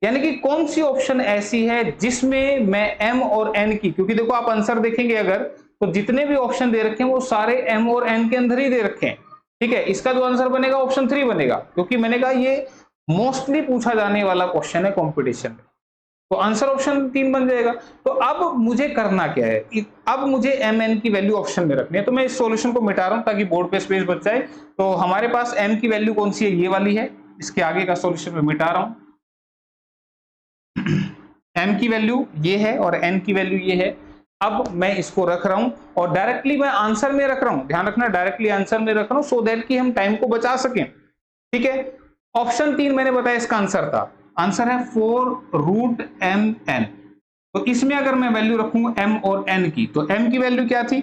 यानी कि कौन सी ऑप्शन ऐसी है जिसमें मैं एम और एन की, क्योंकि देखो आप आंसर देखेंगे अगर तो जितने भी ऑप्शन दे रखे हैं वो सारे एम और एन के अंदर ही दे रखे हैं। ठीक है, इसका जो आंसर बनेगा ऑप्शन 3 बनेगा, क्योंकि मैंने कहा ये मोस्टली पूछा जाने वाला क्वेश्चन है कंपटीशन में, तो आंसर ऑप्शन 3 बन जाएगा। तो अब मुझे करना क्या है, अब मुझे एम एन की वैल्यू ऑप्शन में रखनी है। तो मैं इस सॉल्यूशन को मिटा रहा हूं ताकि बोर्ड पे स्पेस बच जाए। तो हमारे पास एम की वैल्यू कौन सी है, ये वाली है, इसके आगे का सॉल्यूशन में मिटा रहा हूं। एम की वैल्यू ये है और एन की वैल्यू ये है। अब मैं इसको रख रहा हूं और डायरेक्टली मैं आंसर में रख रहा हूं, ध्यान रखना डायरेक्टली आंसर में रख रहा हूं सो दैट कि हम टाइम को बचा सकें। ठीक है, ऑप्शन 3 मैंने बताया इसका आंसर था, आंसर है 4 रूट एम एन। तो इसमें अगर मैं वैल्यू रखूंगा एम और एन की, तो एम की वैल्यू क्या थी,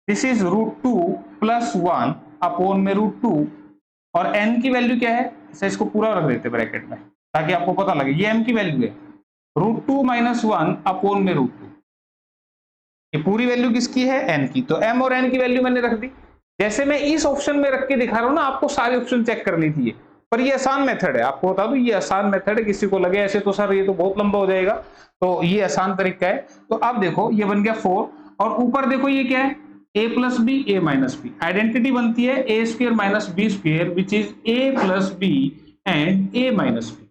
this is root 2 plus 1 upon में रूट 2, और एन की वैल्यू क्या है, इसको पूरा रख देते ब्रैकेट में ताकि आपको पता लगे, ये एम की वैल्यू है रूट 2 माइनस 1 अपॉन में रूट 2। ये पूरी वैल्यू किसकी है, एन की। तो एम और एन की वैल्यू मैंने रख दी। जैसे मैं इस ऑप्शन में रख के दिखा रहा हूं ना, आपको सारे ऑप्शन चेक करनी थी, पर ये आसान मेथड है, आपको बता दूं ये आसान मेथड है। किसी को लगे ऐसे तो सर ये तो बहुत लंबा हो जाएगा, तो ये आसान तरीका है। तो अब देखो ये बन गया 4 और ऊपर देखो ये क्या है, a plus B A minus B, identity बनती है A square minus B square which is A plus B and A minus B,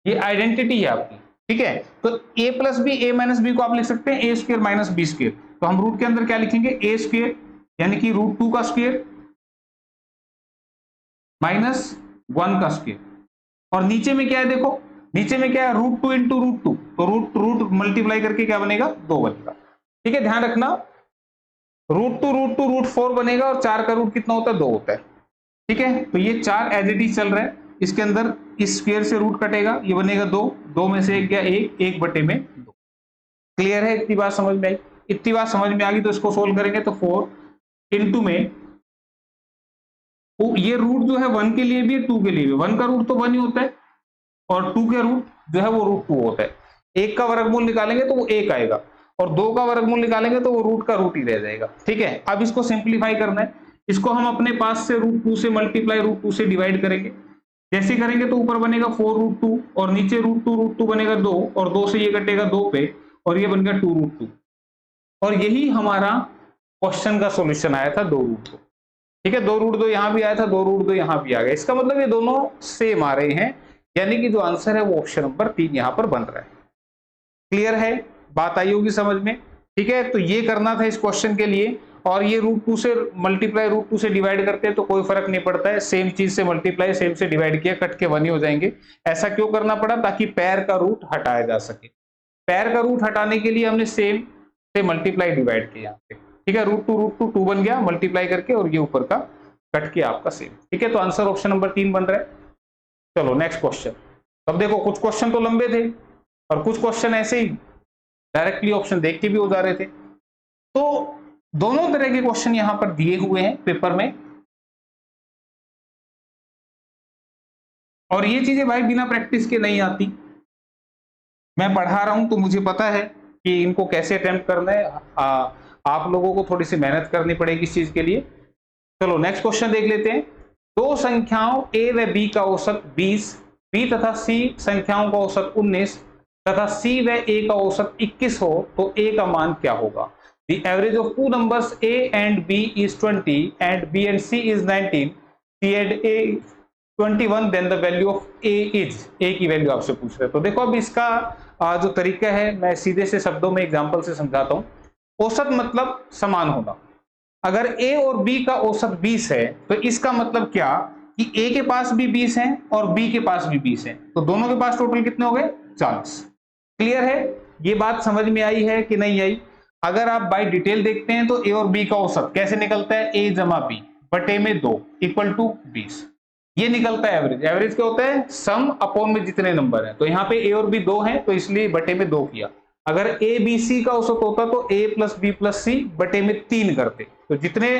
ये आइडेंटिटी है आपकी। ठीक है, तो a plus B A minus B को आप लिख सकते हैं A square minus B square. तो हम रूट के अंदर क्या लिखेंगे, ए स्क्वायर यानी कि रूट 2 का स्क्वायर माइनस 1 का स्क्वायर, और नीचे में क्या है देखो, नीचे में क्या है रूट 2 इंटू रूट 2, तो रूट मल्टीप्लाई करके क्या बनेगा 2 बनेगा। ठीक है, ध्यान रखना रूट 2 रूट 4 बनेगा और 4 का रूट कितना होता है 2 होता है। ठीक है, तो ये 4 एज इट इज चल रहा है, इसके अंदर इस स्क्वायर से रूट कटेगा, ये बनेगा 2, 2 में से एक गया 1, 1 बटे में 2। क्लियर है, इतनी बात समझ में आई? इतनी बात समझ में आ गई तो इसको सोल्व करेंगे तो 4 इंटू में ये रूट जो है 1 के लिए भी है 2 के लिए भी, 1 का रूट तो 1 ही होता है और 2 के रूट जो है वो रूट 2 होता है। 1 का वर्गमूल निकालेंगे तो वो 1 आएगा और 2 का वर्गमूल निकालेंगे तो वो रूट का रूट ही रह जाएगा। ठीक है, अब इसको सिंप्लीफाई करना है, इसको हम अपने पास से √2 से मल्टीप्लाई √2 से डिवाइड करेंगे। जैसे करेंगे तो ऊपर बनेगा 4√2 और नीचे √2 बनेगा 2 और 2 से ये कटेगा 2 पे और ये बन गया 2√2 और यही हमारा क्वेश्चन का सॉल्यूशन आया था 2√2। ठीक है, 2√2 यहां भी आया था, 2√2 यहां भी आ गया। इसका मतलब ये दोनों सेम आ रहे हैं, यानी कि जो आंसर है वो ऑप्शन नंबर 3 यहां पर बन रहा है। क्लियर है, बात आई होगी समझ में। ठीक है, तो ये करना था इस क्वेश्चन के लिए। और ये √2 से मल्टीप्लाई √2 से डिवाइड करते हैं तो कोई फर्क नहीं पड़ता है, सेम चीज से मल्टीप्लाई सेम से डिवाइड किया, कट के 1 ही हो जाएंगे। ऐसा क्यों करना पड़ा? ताकि पैर का रूट हटाया जा सके। पैर का रूट हटाने के लिए हमने सेम से मल्टीप्लाई डिवाइड किया यहाँ पे। ठीक है, √2 2 बन गया मल्टीप्लाई करके और ये ऊपर का कट के आपका सेम। ठीक है, तो आंसर ऑप्शन नंबर 3 बन रहा है। चलो नेक्स्ट क्वेश्चन। अब देखो कुछ क्वेश्चन तो लंबे थे और कुछ क्वेश्चन ऐसे ही डायरेक्टली ऑप्शन देख के भी हो जा रहे थे। तो दोनों तरह के क्वेश्चन यहां पर दिए हुए हैं पेपर में, और ये चीजें भाई बिना प्रैक्टिस के नहीं आती। मैं पढ़ा रहा हूं तो मुझे पता है कि इनको कैसे अटेम्प्ट करना है। आप लोगों को थोड़ी सी मेहनत करनी पड़ेगी इस चीज के लिए। चलो नेक्स्ट क्वेश्चन देख लेते हैं। दो संख्याओं a व b का औसत 20, b तथा c संख्याओं का औसत 19 तथा c व a का औसत 21 हो तो a का मान क्या होगा? The average of two numbers a and b is 20 and b and c is 19, c and a 21, then the value of a is, a की वैल्यू आपसे पूछ रहे हैं। तो देखो अब इसका जो तरीका है मैं सीधे से शब्दों में एग्जांपल से समझाता हूं। औसत मतलब समान होना। अगर a और b का औसत 20 है तो इसका मतलब क्या कि a के पास भी 20 है और b के पास भी 20 है, तो दोनों के पास टोटल कितने हो गए? 40। क्लियर है, ये बात समझ में आई है कि नहीं आई? अगर आप बाय डिटेल देखते हैं तो a और b का औसत कैसे निकलता है? a जमा b बटे में 2 इक्वल टू 20, ये निकलता है एवरेज। एवरेज क्या होता है? सम अपॉन में जितने नंबर है। तो यहाँ पे a और b 2 है तो इसलिए बटे में 2 किया। अगर a b c का औसत होता तो a plus b plus c बटे में 3 करते, तो जितने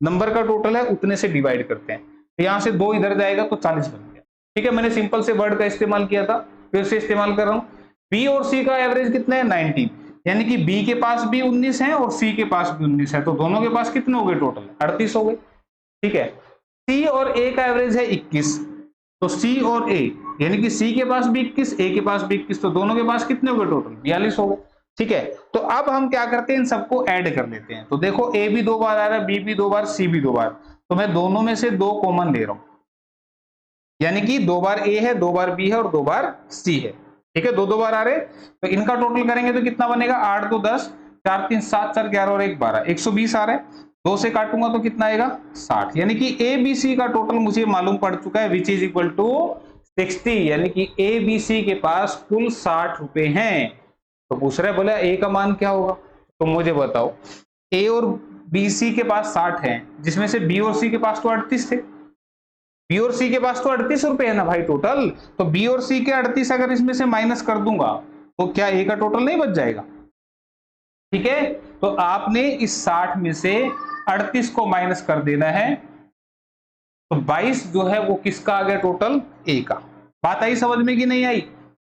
नंबर का टोटल है उतने से डिवाइड करते हैं। तो यहाँ से 2 इधर जाएगा तो 40 बन गया। ठीक है, मैंने सिंपल से वर्ड का इस्तेमाल किया था, फिर से इस्तेमाल कर रहा हूँ। b और c का एवरेज कितना है? 19, यानी कि b के पास भी 19 है और c के पास भी 19 है, तो दोनों के पास कितने हो गए टोटल? 38 हो गए। ठीक है, c और a का एवरेज है 21, तो c और a यानी कि c के पास भी 21 a के पास भी 21, तो दोनों के पास कितने हो गए टोटल? 42 हो गए। ठीक है, तो अब हम क्या करते हैं? इन सबको ऐड कर लेते हैं। तो देखो a भी 2 बार आ रहा है, b भी 2 बार, c भी 2 बार, तो मैं दोनों में से 2 कॉमन ले रहा हूं, यानी कि 2 बार a है, 2 बार b है और 2 बार c है। ठीक है, 2 बार आ रहे, तो इनका टोटल करेंगे तो कितना बनेगा? 8 2 10, 4 3 7 4 11 और 1 12, 120 आ रहा है। 2 से काटूंगा तो कितना आएगा? 60, यानी कि ए बी सी का टोटल मुझे मालूम पड़ चुका है, विच इज इक्वल टू 60, यानी कि ए बी सी के पास कुल 60 रुपए हैं। तो पूछ रहा है बोला ए का मान क्या होगा? तो मुझे बताओ, ए और बी सी के पास 60 है, जिसमें से बी और सी के पास तो 38 थे। बी और सी के पास तो 38 रुपए है ना भाई टोटल, तो बी और सी के 38 अगर इसमें से माइनस कर दूंगा तो क्या ए का टोटल नहीं बच जाएगा? ठीक है, तो आपने इस 60 में से 38 को माइनस कर देना है, तो 22 जो है वो किसका आ गया टोटल? ए का। बात आई समझ में कि नहीं आई?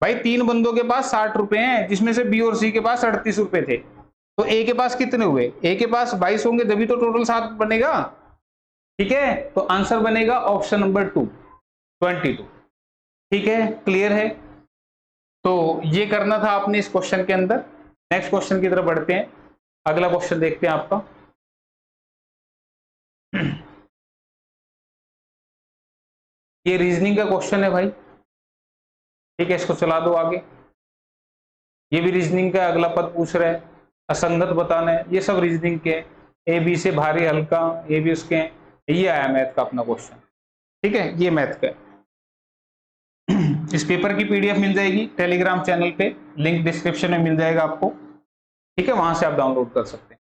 भाई 3 बंदों के पास 60 रुपए हैं, जिसमें से बी और सी के पास 38 रुपए थे, तो ए के पास कितने हुए? ए के पास 22 होंगे तभी तो टोटल 7 बनेगा। ठीक है, तो आंसर बनेगा ऑप्शन नंबर 2 22। ठीक है, क्लियर है? तो ये करना था आपने इस क्वेश्चन के अंदर। नेक्स्ट क्वेश्चन की तरफ बढ़ते हैं। अगला क्वेश्चन देखते हैं आपका। ये रीजनिंग का क्वेश्चन है भाई। ठीक है, इसको चला दो आगे। ये भी रीजनिंग का अगला पद पूछ रहा है, असंगत बताना है, ये सब रीजनिंग के। ए बी से भारी हल्का, ये भी उसके। ये आया मैथ का अपना क्वेश्चन। ठीक है, ये मैथ का। इस पेपर की पीडीएफ मिल जाएगी टेलीग्राम चैनल पे, लिंक डिस्क्रिप्शन में मिल जाएगा आपको। ठीक है, वहां से आप डाउनलोड कर सकते हैं।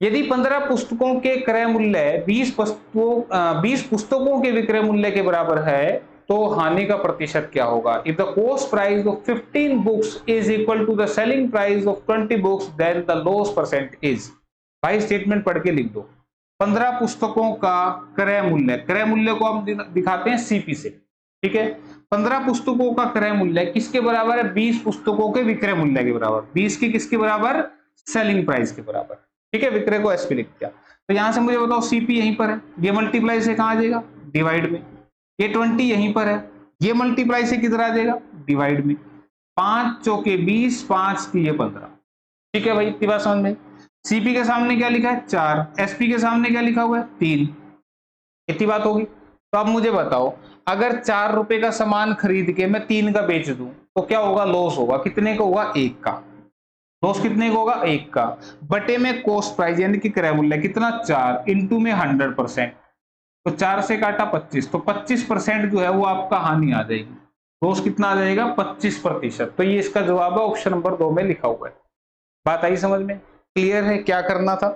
यदि 15 पुस्तकों के क्रय मूल्य 20 पुस्तकों के विक्रय मूल्य के बराबर है तो हानि का प्रतिशत क्या होगा? If the cost price of 15 books is equal to the selling price of 20 books then the loss percent is. भाई स्टेटमेंट पढ़ के लिख दो। 15 पुस्तकों का क्रय मूल्य को हम दिखाते हैं सीपी से। ठीक है, 15 पुस्तकों का क्रय मूल्य किसके बराबर है? 20 पुस्तकों के विक्रय मूल्य के बराबर। 20 की किसके बराबर? सेलिंग प्राइस के बराबर। ठीक है, विक्रय को एस पे लिख दिया। तो यहां से मुझे बताओ सीपी यहीं पर है, ये मल्टीप्लाई से कहां आ जाएगा, डिवाइड में। ये 20 यहीं पर है, ये मल्टीप्लाई से किधर आ जाएगा, डिवाइड में। 5 चौके 20, 5 की ये 15। ठीक है भाई, इतनी बात समझ में। सीपी के सामने क्या लिखा है 4, एसपी के सामने क्या लिखा हुआ है 3। इतनी बात होगी। तो अब मुझे बताओ, अगर 4 रुपए का सामान खरीद के मैं 3 का बेच दूं तो क्या होगा, लॉस होगा। कितने का होगा, 1 का। लॉस कितने का होगा, 1 का। बटे में कॉस्ट प्राइस यानी कि क्रय मूल्य कितना 4, इंटू में 100%। तो 4 से काटा 25, तो 25% जो है वो आपका हानि आ जाएगी। लॉस कितना आ जाएगा, 25%। तो ये इसका जवाब है, ऑप्शन नंबर 2 में लिखा हुआ है। बात आई समझ में, क्लियर है क्या करना था।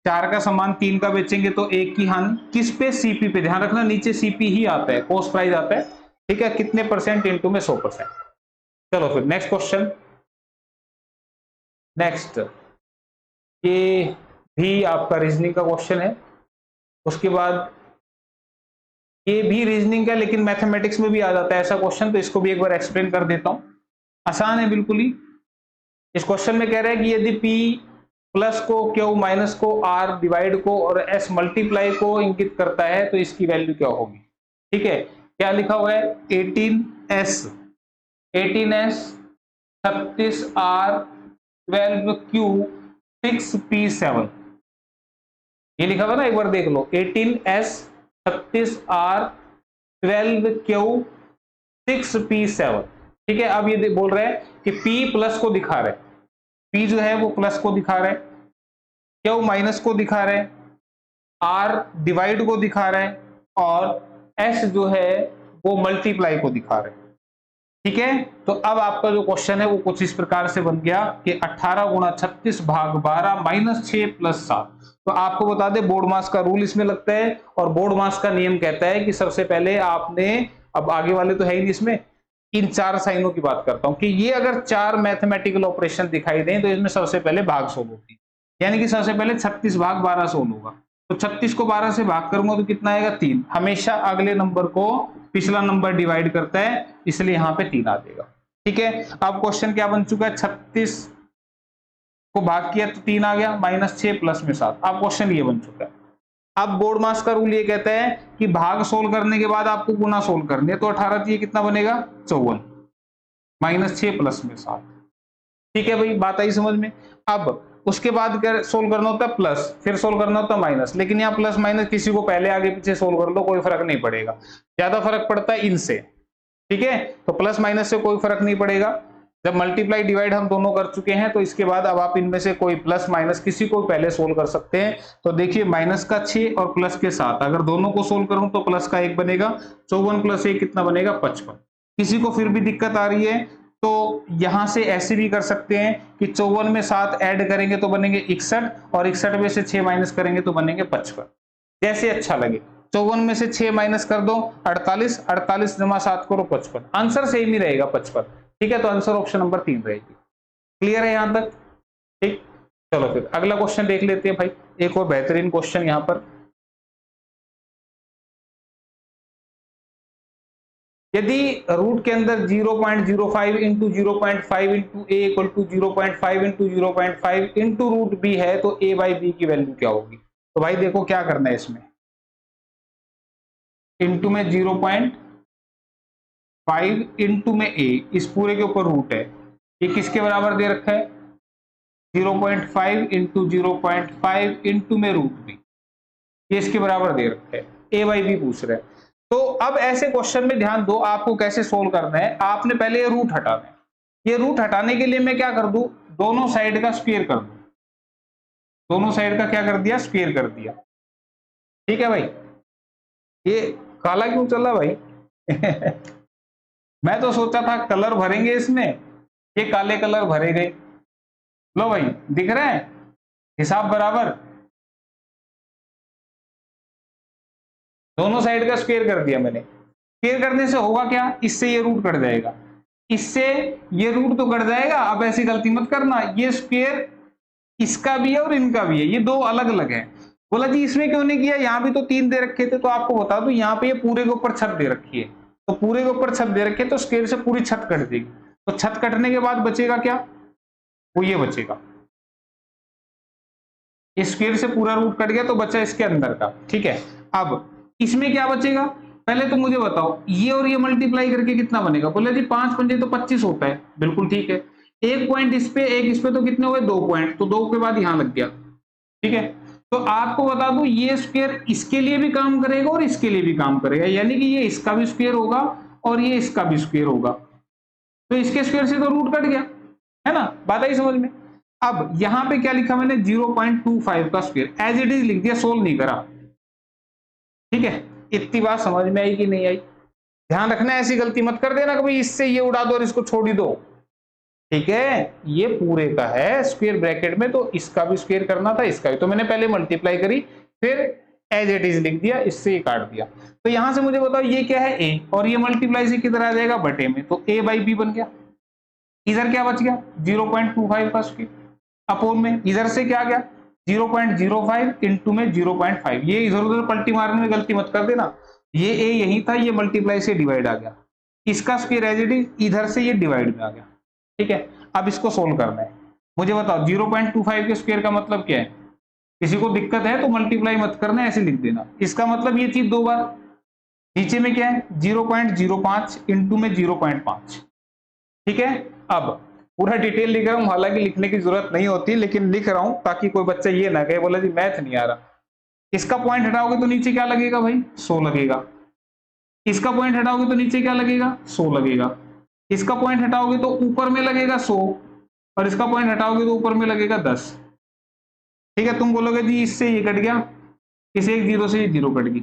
4 का सामान 3 का बेचेंगे तो 1 की हानि, किस पे, सीपी पे। ध्यान रखना नीचे सीपी ही आता है, कॉस्ट प्राइस आता है। ठीक है, कितने परसेंट, इंटू में 100%। चलो फिर नेक्स्ट क्वेश्चन। नेक्स्ट, ये भी आपका रीजनिंग का क्वेश्चन है। उसके बाद ये भी रीजनिंग का, लेकिन मैथमेटिक्स में भी आ जाता है ऐसा क्वेश्चन, तो इसको भी एक बार एक्सप्लेन कर देता हूं। आसान है बिल्कुल ही। इस क्वेश्चन में कह रहा है कि यदि P प्लस को, Q माइनस को, R डिवाइड को और S मल्टीप्लाई को इंगित करता है तो इसकी वैल्यू क्या होगी। ठीक है, क्या लिखा हुआ है, 18S 36R 12Q 6P7। ये लिखा हुआ ना, एक बार देख लो, 18S 36R 12Q 6P7। ठीक है, अब ये बोल रहे हैं कि P प्लस को दिखा रहे, P जो है वो प्लस को दिखा रहे, Q माइनस को दिखा रहे, R डिवाइड को दिखा रहे, और S जो है वो मल्टीप्लाई को दिखा रहे। ठीक है, तो अब आपका जो क्वेश्चन है वो कुछ इस प्रकार से बन गया कि 18 गुणा 36 भाग 12 माइनस 6 प्लस 7। तो आपको बता दें, बोर्ड मास का रूल इसमें लगता है, और बोर्ड मास का नियम कहता है कि सबसे पहले आपने, अब आगे वाले तो है ही नहीं इसमें, इन 4 साइनों की बात करता हूं कि ये अगर 4 मैथमेटिकल ऑपरेशन दिखाई दें तो इसमें सबसे पहले भाग सोल्व होती है। यानी कि सबसे पहले 36 भाग 12 सोल्व होगा, तो 36 को 12 से भाग करूंगा तो कितना आएगा, 3। हमेशा अगले नंबर को पिछला नंबर डिवाइड करता है, इसलिए यहां पे 3 आ जाएगा। ठीक है, अब क्वेश्चन क्या बन चुका है, 36 को भाग किया तो 3 आ गया, माइनस 6 प्लस में 7। अब क्वेश्चन ये बन चुका है। अब बोर्ड मास का रूल ये कहता है कि भाग सोल्व करने के बाद आपको गुना सोल्व करनी है, तो 18 ये कितना बनेगा, 54, माइनस 6 प्लस में 7। ठीक है भाई, बात आई समझ में। अब उसके बाद सोल्व करना होता है प्लस, फिर सोल्व करना होता है माइनस, लेकिन यहाँ प्लस माइनस किसी को पहले आगे पीछे सोल्व कर लो, कोई फर्क नहीं पड़ेगा। ज्यादा फर्क पड़ता है इनसे। ठीक है, तो प्लस माइनस से कोई फर्क नहीं पड़ेगा। जब मल्टीप्लाई डिवाइड हम दोनों कर चुके हैं, तो इसके बाद अब आप इनमें से कोई प्लस माइनस किसी को पहले सोल्व कर सकते हैं। तो देखिए, माइनस का 6 और प्लस के 7, अगर दोनों को सोल्व करूं तो प्लस का 1 बनेगा, 54 प्लस 1 कितना बनेगा, 55। किसी को फिर भी दिक्कत आ रही है तो यहां से ऐसे भी कर सकते हैं कि 54 में 7 ऐड करेंगे तो बनेंगे 61, और 61 में से 6 माइनस करेंगे तो बनेंगे 55। जैसे अच्छा लगे, 54 में से 6 माइनस कर दो 48, 48 जमा 7 करो 55, आंसर सेम ही रहेगा 55। ठीक है, तो आंसर ऑप्शन नंबर 3 रहेगी। क्लियर है यहां तक। ठीक, चलो फिर अगला क्वेश्चन देख लेते हैं भाई, एक और बेहतरीन क्वेश्चन यहां पर। यदि रूट के अंदर 0.05 into 0.5 into A equal to 0.5 into 0.5 into root B है, तो ए बाई बी की वैल्यू क्या होगी। तो भाई देखो क्या करना है इसमें, इंटू में 0.5 इंटू में ए, इस पूरे के ऊपर रूट है, ये किसके बराबर दे रखा है, 0.5 इंटू 0.5 इंटू में रूट बी, ये इसके बराबर दे रखा है। ए बाई बी पूछ रहे हैं। तो अब ऐसे क्वेश्चन में ध्यान दो, आपको कैसे सोल्व करना है। आपने पहले ये रूट हटाना है। ये रूट हटाने के लिए मैं क्या कर दूं, दोनों साइड का स्क्वायर कर दूं। दोनों साइड का क्या कर दिया, स्क्वायर कर दिया। ठीक है भाई, ये काला क्यों चला भाई मैं तो सोचा था कलर भरेंगे इसमें, ये काले कलर भरे गए। लो भाई, दिख रहा है हिसाब बराबर, दोनों साइड का स्क्वायर कर दिया मैंने। स्क्वायर करने से होगा क्या, इससे ये रूट कट जाएगा, इससे ये रूट तो कट जाएगा। अब ऐसी गलती मत करना, ये स्क्वायर इसका भी है और इनका भी है, ये दो अलग अलग है। बोला जी इसमें क्यों नहीं किया, यहाँ भी तो 3 दे रखे थे। तो आपको बता दूं, यहाँ पे ये पूरे के ऊपर छत दे रखी है, तो पूरे के ऊपर छत दे रखी है, तो स्क्वायर से पूरी छत कट देगी। तो छत कटने के बाद बचेगा क्या, वो ये बचेगा। स्क्वायर से पूरा रूट कट गया तो बचा इसके अंदर का, ठीक है। अब इसमें क्या बचेगा, पहले तो मुझे बताओ ये और ये मल्टीप्लाई करके कितना बनेगा। बोले जी 5 पंजे तो 25 होता है, बिल्कुल ठीक है। एक पॉइंट इस पे एक इस पे तो कितने हुए, 2 पॉइंट, तो 2 के बाद यहां लग गया, ठीक है। तो आपको बता दूं ये स्क्वायर इसके लिए भी काम करेगा और इसके लिए भी काम करेगा, यानी कि ये इसका भी स्क्वायर होगा और ये इसका भी स्क्वायर होगा। तो इसके स्क्वायर से तो रूट कट गया, है ना, बात आई समझ में। अब यहां पे क्या लिखा मैंने, 0.25 का स्क्वायर एज इट इज लिख दिया, सोल्व नहीं करा, ठीक है। इतनी बात समझ में आई कि नहीं आई। ध्यान रखना ऐसी गलती मत कर देना कभी इससे ये उड़ा दो और इसको छोड़ ही दो, ठीक है। ये पूरे का है स्क्वायर ब्रैकेट में, तो इसका भी स्क्वायर करना था, इसका भी, तो मैंने पहले मल्टीप्लाई करी फिर एज इट इज लिख दिया, इससे ये काट दिया। तो यहां से मुझे बताओ ये क्या है, a, और ये मल्टीप्लाई से किधर आ जाएगा, बटे में, तो a बाई बी बन गया। इधर क्या बच गया, 0.25 का स्क्वायर अपोन में, इधर से क्या गया 0.05 इंटू में 0.5। ये इधर उधर पलटी मारने में गलती मत कर देना, ये a यही था, ये मल्टीप्लाई से डिवाइड आ गया, इसका स्क्वायर एज इट इज इधर से ये डिवाइड में आ गया, ठीक है। अब इसको सोल्व करना है, मुझे बताओ 0.25 के स्क्वायर का मतलब क्या है। किसी को दिक्कत है तो मल्टीप्लाई मत करना, ऐसे लिख देना, इसका मतलब ये चीज 2 बार। नीचे में क्या है 0.05 इंटू में 0.5, ठीक है। अब पूरा डिटेल लिख रहा हूं, हालांकि लिखने की जरूरत नहीं होती, लेकिन लिख रहा हूं ताकि कोई बच्चा ये ना कहे बोला जी मैथ नहीं आ रहा। इसका पॉइंट हटाओगे तो नीचे क्या लगेगा भाई, 100 लगेगा। इसका पॉइंट हटाओगे तो नीचे क्या लगेगा, 100 लगेगा। इसका पॉइंट हटाओगे तो ऊपर में लगेगा 100, और इसका पॉइंट हटाओगे तो ऊपर में लगेगा 10, ठीक है। तुम बोलोगे जी इससे ये कट गया, इस एक जीरो से ये जीरो कट गई,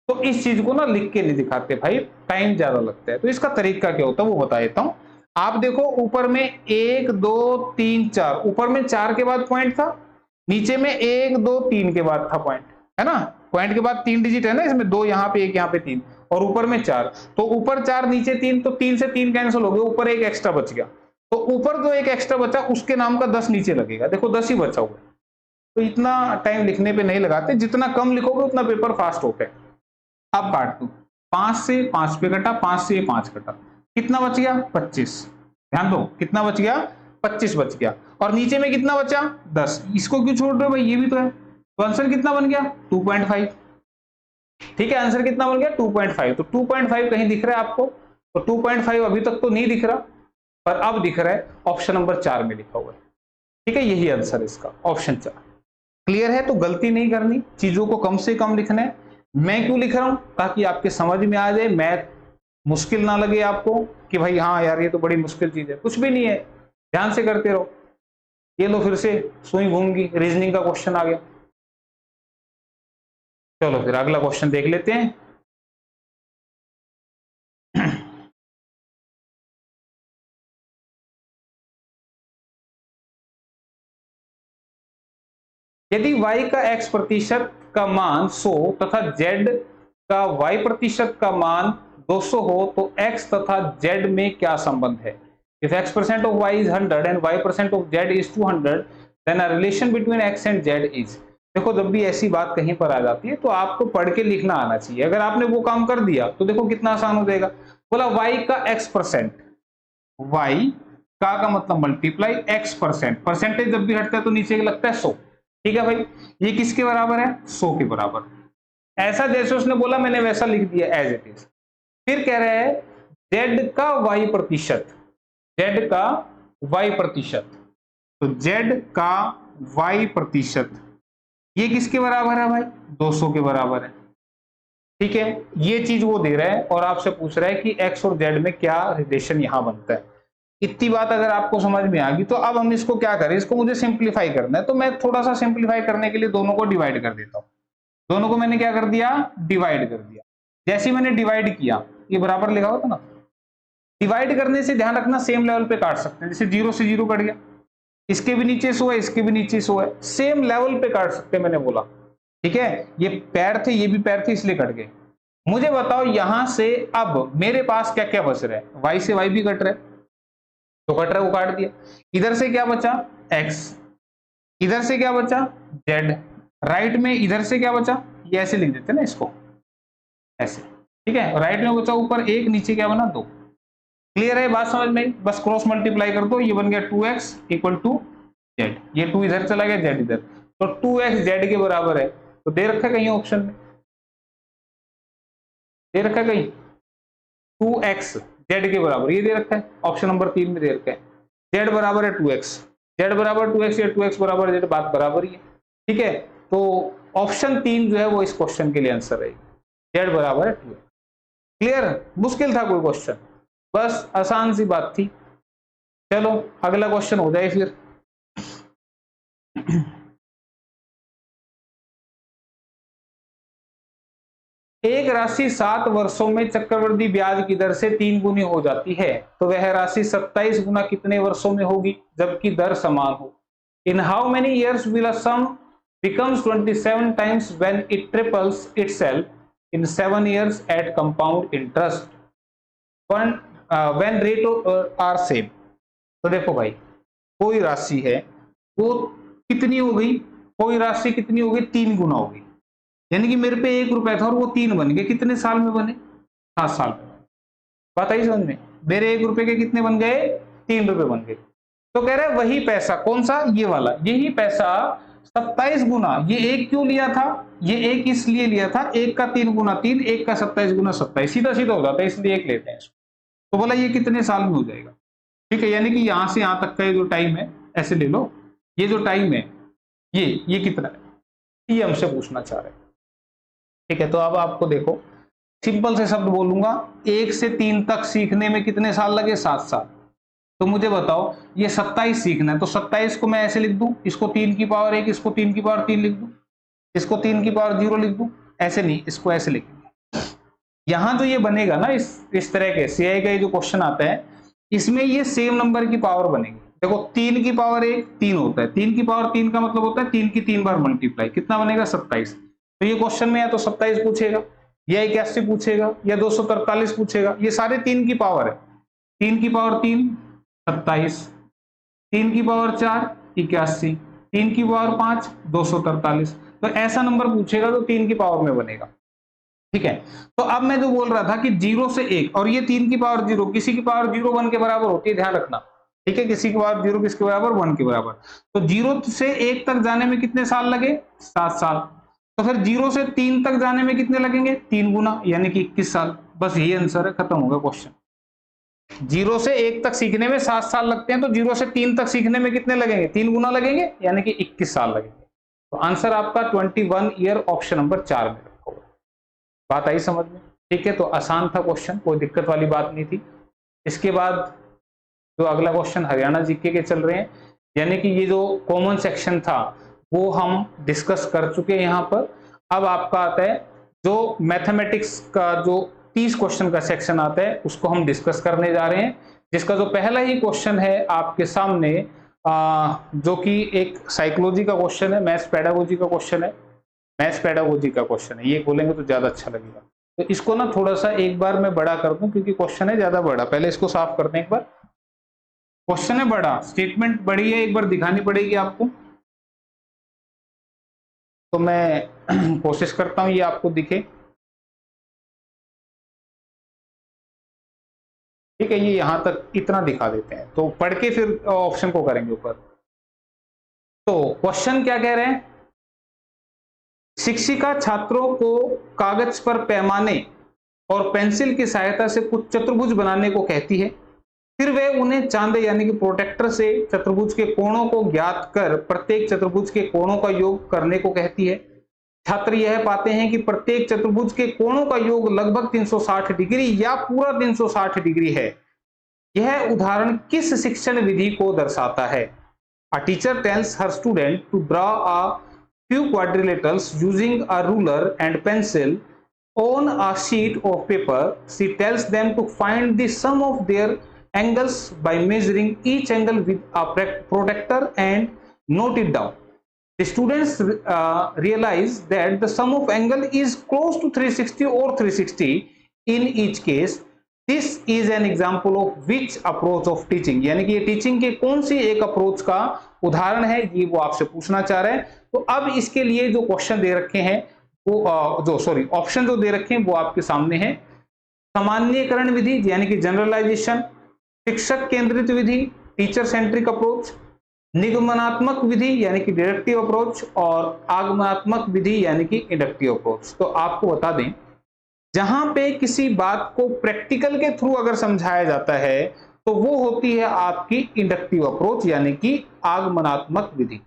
तो इस चीज को ना लिख के नहीं दिखाते भाई, टाइम ज्यादा लगता है। तो इसका तरीका क्या होता है वो बता देता हूं। आप देखो ऊपर में 1 2 3 4, ऊपर में 4 के बाद पॉइंट था, नीचे में 1 2 3 के बाद था पॉइंट, है ना। पॉइंट के बाद 3 डिजिट है ना, इसमें 2 यहाँ पे 1 यहाँ पे 3, और ऊपर में 4, तो ऊपर 4 नीचे 3, तो 3 से 3 कैंसिल हो गए, ऊपर एक एक्स्ट्रा बच गया, तो ऊपर जो एक एक्स्ट्रा बचा उसके नाम का 10 नीचे लगेगा, देखो 10 ही बचा हुआ है। तो इतना टाइम लिखने पे नहीं लगाते, जितना कम लिखोगे उतना पेपर फास्ट होता है। अब काट दो, 5 से 5 पे कटा, 5 से 5 कटा, कितना बच गया 25। ध्यान दो कितना बच गया, 25 बच गया, और नीचे में कितना बचा 10। इसको क्यों छोड़ रहे हो भाई, ये भी तो है। तो आंसर कितना बन गया 2.5, ठीक है। आंसर कितना बन गया 2.5। तो 2.5 कहीं दिख रहा है आपको, तो 2.5 अभी तक तो नहीं दिख रहा, पर अब दिख रहा है, ऑप्शन नंबर 4 में लिखा हुआ है, ठीक है। यही आंसर इसका, ऑप्शन 4। क्लियर है, तो गलती नहीं करनी, चीजों को कम से कम लिखना है। मैं क्यों लिख रहा हूं, ताकि आपके समझ में आ जाए, मैथ मुश्किल ना लगे आपको कि भाई हाँ यार ये तो बड़ी मुश्किल चीज है, कुछ भी नहीं है, ध्यान से करते रहो। ये लो फिर से सुई घूम गई, रीजनिंग का क्वेश्चन आ गया। चलो फिर अगला क्वेश्चन देख लेते हैं। यदि y का x प्रतिशत का मान 100 तथा z का y प्रतिशत का मान 200 हो तो x तथा z में क्या संबंध है। If x% of y is 100 and y% of z is 200, then a relation between x and z is। देखो जब भी ऐसी बात कहीं पर आ जाती है तो आपको पढ़ के लिखना आना चाहिए। अगर आपने वो काम कर दिया तो देखो कितना आसान हो जाएगा। बोला y का x%, y का मतलब मल्टीप्लाई x%, परसेंटेज जब भी हटता है तो नीचे लगता है 100, ठीक है भाई। ये किसके बराबर है 100 के बराबर। ऐसा जैसे उसने बोला मैंने वैसा लिख दिया एज इट इज। फिर कह रहे हैं z का y प्रतिशत, z का y प्रतिशत, तो z का y प्रतिशत ये किसके बराबर है भाई 200 के बराबर है, ठीक है। ये चीज वो दे रहा है और आपसे पूछ रहा है कि x और z में क्या रिलेशन यहां बनता है। इतनी बात अगर आपको समझ में आ गई तो अब हम इसको क्या करें, इसको मुझे सिंप्लीफाई करना है। तो मैं थोड़ा सा सिंप्लीफाई करने के लिए दोनों को डिवाइड कर देता हूं। दोनों को मैंने क्या कर दिया, डिवाइड कर दिया। जैसे ही मैंने डिवाइड किया, ये बराबर लिखा होता ना, डिवाइड करने से ध्यान रखना सेम लेवल पे काट सकते हैं। जैसे 0 से 0 कट गया, इसके भी नीचे 100 है, इसके भी नीचे 100 है, सेम लेवल पे काट सकते हैं, मैंने बोला, ठीक है। ये पैर थे, ये भी पैर थे, इसलिए कट गए। मुझे बताओ यहां से अब मेरे पास क्या क्या बच रहा है, y से y भी कट रहा है, तो कट रहा है वो काट दिया। इधर से क्या बचा x, इधर से क्या बचा z, राइट में इधर से क्या बचा, ये ऐसे लिख देते ना इसको ऐसे, ठीक है। राइट में बचा ऊपर 1, नीचे क्या बना 2। क्लियर है बात समझ में, बस क्रॉस मल्टीप्लाई कर दो, ये बन गया 2x इक्वल टू z, ये 2 इधर चला गया z इधर, तो 2x z के बराबर है, तो दे रखा है कहीं ऑप्शन में, दे रखा है कहीं 2x z के बराबर, ये दे रखा है ऑप्शन नंबर 3 में दे रखा है z बराबर है 2x, z बराबर 2x या 2x बराबर z, बात बराबर ही है। ठीक है, तो ऑप्शन 3 जो है वो इस क्वेश्चन के लिए आंसर रहेगी, z बराबर है 2x। क्लियर? मुश्किल था कोई क्वेश्चन? बस आसान सी बात थी। चलो अगला क्वेश्चन हो जाए फिर। एक राशि 7 वर्षों में चक्रवृद्धि ब्याज की दर से 3 गुनी हो जाती है, तो वह राशि 27 गुना कितने वर्षों में होगी जबकि दर समान हो? In how many years will a sum becomes 27 times when it triples itself in 7 years at compound interest when rate are same? तो देखो भाई, कोई राशि है वो कितनी हो गई, कोई राशि कितनी हो गई, 3 गुना हो गई, यानी कि मेरे पे 1 रुपया था और वो 3 बन गए, कितने साल में बने? 7 साल में। बात आई समझ में? मेरे 1 रुपए के कितने बन गए? 3 रुपए बन गए। तो कह रहे हैं वही पैसा, कौन सा? ये वाला, यही पैसा 27 गुना, ये एक क्यों लिया था? ये एक इसलिए लिया था, एक का 3 गुना 3, एक का 27 गुना 27, सीधा सीधा हो जाता है, इसलिए एक लेते हैं इसको। तो बोला ये कितने साल में हो जाएगा? ठीक है, यानी कि यहां से यहां तक का ये जो टाइम है, ऐसे ले लो, ये जो टाइम है ये कितना है, ये हमसे पूछना चाह रहे हैं। ठीक है, तो अब आपको देखो, सिंपल से शब्द बोलूंगा, 1 से 3 तक सीखने में कितने साल लगे? 7 साल। तो मुझे बताओ, ये 27 सीखना है, तो 27 को मैं ऐसे लिख दूं, इसको 3 की पावर 1, इसको 3 की पावर 3 लिख दूं, इसको 3 की पावर 0 लिख दूं, ऐसे नहीं, इसको ऐसे लिखेंगे। यहां जो ये बनेगा ना, इस तरह के सीआई का ये जो क्वेश्चन आता है, इसमें ये सेम नंबर की पावर बनेगी। देखो 3 की पावर 1 3 होता है, 3 की पावर 3 का मतलब होता है 3 की 3 बार मल्टीप्लाई, कितना बनेगा? 27। तो ये क्वेश्चन में या तो 27 पूछेगा, या 81 पूछेगा, या 243 पूछेगा, ये सारे 3 की पावर है। 3 की पावर 3 27, 3 की पावर 4 81, 3 की पावर 5 243। तो ऐसा नंबर पूछेगा तो 3 की पावर में बनेगा। ठीक है, तो अब मैं जो बोल रहा था कि 0 से 1, और ये 3 की पावर 0, किसी की पावर 0 1 के बराबर होती है, ध्यान रखना। ठीक है, किसी की पावर 0 किसके बराबर? 1 के बराबर। तो 0 से 1 तक जाने में कितने साल लगे? 7 साल। तो फिर 0 से 3 तक जाने में कितने लगेंगे? 3 गुना, यानी कि 21 साल। बस यही आंसर है, खत्म होगा क्वेश्चन। 0 से 1 तक सीखने में 7 साल लगते हैं, तो 0 से 3 तक सीखने में कितने लगेंगे? 3 गुना लगेंगे, यानी कि 21 साल लगेंगे। तो आंसर आपका 21 ईयर, ऑप्शन नंबर 4 में रखा होगा। बात आई समझ में? ठीक है, तो आसान था क्वेश्चन, कोई दिक्कत वाली बात नहीं थी। इसके बाद जो अगला क्वेश्चन हरियाणा जीके के चल रहे हैं, यानी कि ये जो कॉमन सेक्शन था वो हम डिस्कस कर चुके हैं यहाँ पर। अब आपका आता है जो मैथमेटिक्स का जो 30 क्वेश्चन का सेक्शन आता है, उसको हम डिस्कस करने जा रहे हैं, जिसका जो पहला ही क्वेश्चन है आपके सामने, जो कि एक साइकोलॉजी का क्वेश्चन है, मैथ्स पेडागोजी का क्वेश्चन है, मैथ्स पेडागोजी का क्वेश्चन है। ये बोलेंगे तो ज्यादा अच्छा लगेगा, तो इसको ना थोड़ा सा एक बार मैं बड़ा कर दूं, क्योंकि क्वेश्चन है ज्यादा बड़ा। पहले इसको साफ करते हैं एक बार। क्वेश्चन है बड़ा, स्टेटमेंट बड़ी है, एक बार दिखानी पड़ेगी आपको, तो मैं कोशिश करता हूं ये आपको दिखे। ठीक है, ये यहां तक इतना दिखा देते हैं, तो पढ़ के फिर ऑप्शन को करेंगे ऊपर। तो क्वेश्चन क्या कह रहे हैं? शिक्षिका छात्रों को कागज पर पैमाने और पेंसिल की सहायता से कुछ चतुर्भुज बनाने को कहती है, फिर वे उन्हें चांदे यानी कि प्रोटेक्टर से चतुर्भुज के कोणों को ज्ञात कर प्रत्येक चतुर्भुज के कोणों का योग करने को कहती है। छात्र यह पाते हैं कि प्रत्येक चतुर्भुज के कोणों का योग लगभग 360 डिग्री या पूरा 360 डिग्री है। यह उदाहरण किस शिक्षण विधि को दर्शाता है? A teacher tells her student to draw a few quadrilaterals using a ruler and pencil on a sheet of paper. She tells them to find the sum of their angles by measuring each angle with a protractor and note it down. The students realize that the sum of angle is close to 360 or 360 in each case. This is an example of which approach of teaching? यानी कि ये टीचिंग के कौन सी एक अप्रोच का उदाहरण है, ये वो आपसे पूछना चाह रहे हैं। तो अब इसके लिए जो क्वेश्चन दे रखे हैं वो ऑप्शन जो दे रखे हैं वो आपके सामने है। सामान्यकरण विधि यानी कि जनरलाइजेशन, शिक्षक केंद्रित विधि टीचर सेंट्रिक अप्रोच, निगमनात्मक विधि यानी कि डिडक्टिव अप्रोच और आगमनात्मक विधि यानी कि इंडक्टिव अप्रोच। तो आपको बता दें, जहां पे किसी बात को प्रैक्टिकल के थ्रू अगर समझाया जाता है तो वो होती है आपकी इंडक्टिव अप्रोच यानी कि आगमनात्मक विधि।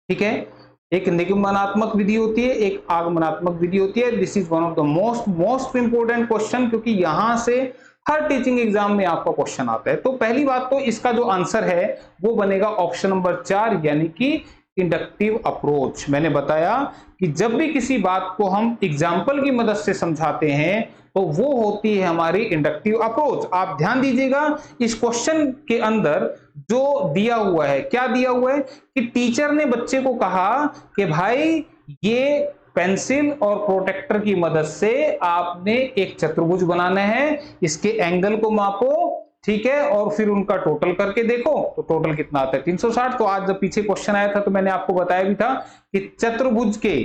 ठीक है, एक निगमनात्मक विधि होती है, एक आगमनात्मक विधि होती है। This is one of the most important question, क्योंकि यहां से हर टीचिंग एग्जाम में आपका क्वेश्चन आता है। तो पहली बात तो इसका जो आंसर है वो बनेगा ऑप्शन नंबर 4 यानी कि इंडक्टिव अप्रोच। मैंने बताया कि जब भी किसी बात को हम एग्जाम्पल की मदद से समझाते हैं तो वो होती है हमारी इंडक्टिव अप्रोच। आप ध्यान दीजिएगा, इस क्वेश्चन के अंदर जो दिया हुआ है, क्या दिया हुआ है कि टीचर ने बच्चे को कहा कि भाई ये पेंसिल और प्रोटेक्टर की मदद से आपने एक चतुर्भुज बनाना है, इसके एंगल को मापो, ठीक है, और फिर उनका टोटल करके देखो तो टोटल कितना आता है 360। तो आज जब पीछे क्वेश्चन आया था तो मैंने आपको बताया भी था कि चतुर्भुज के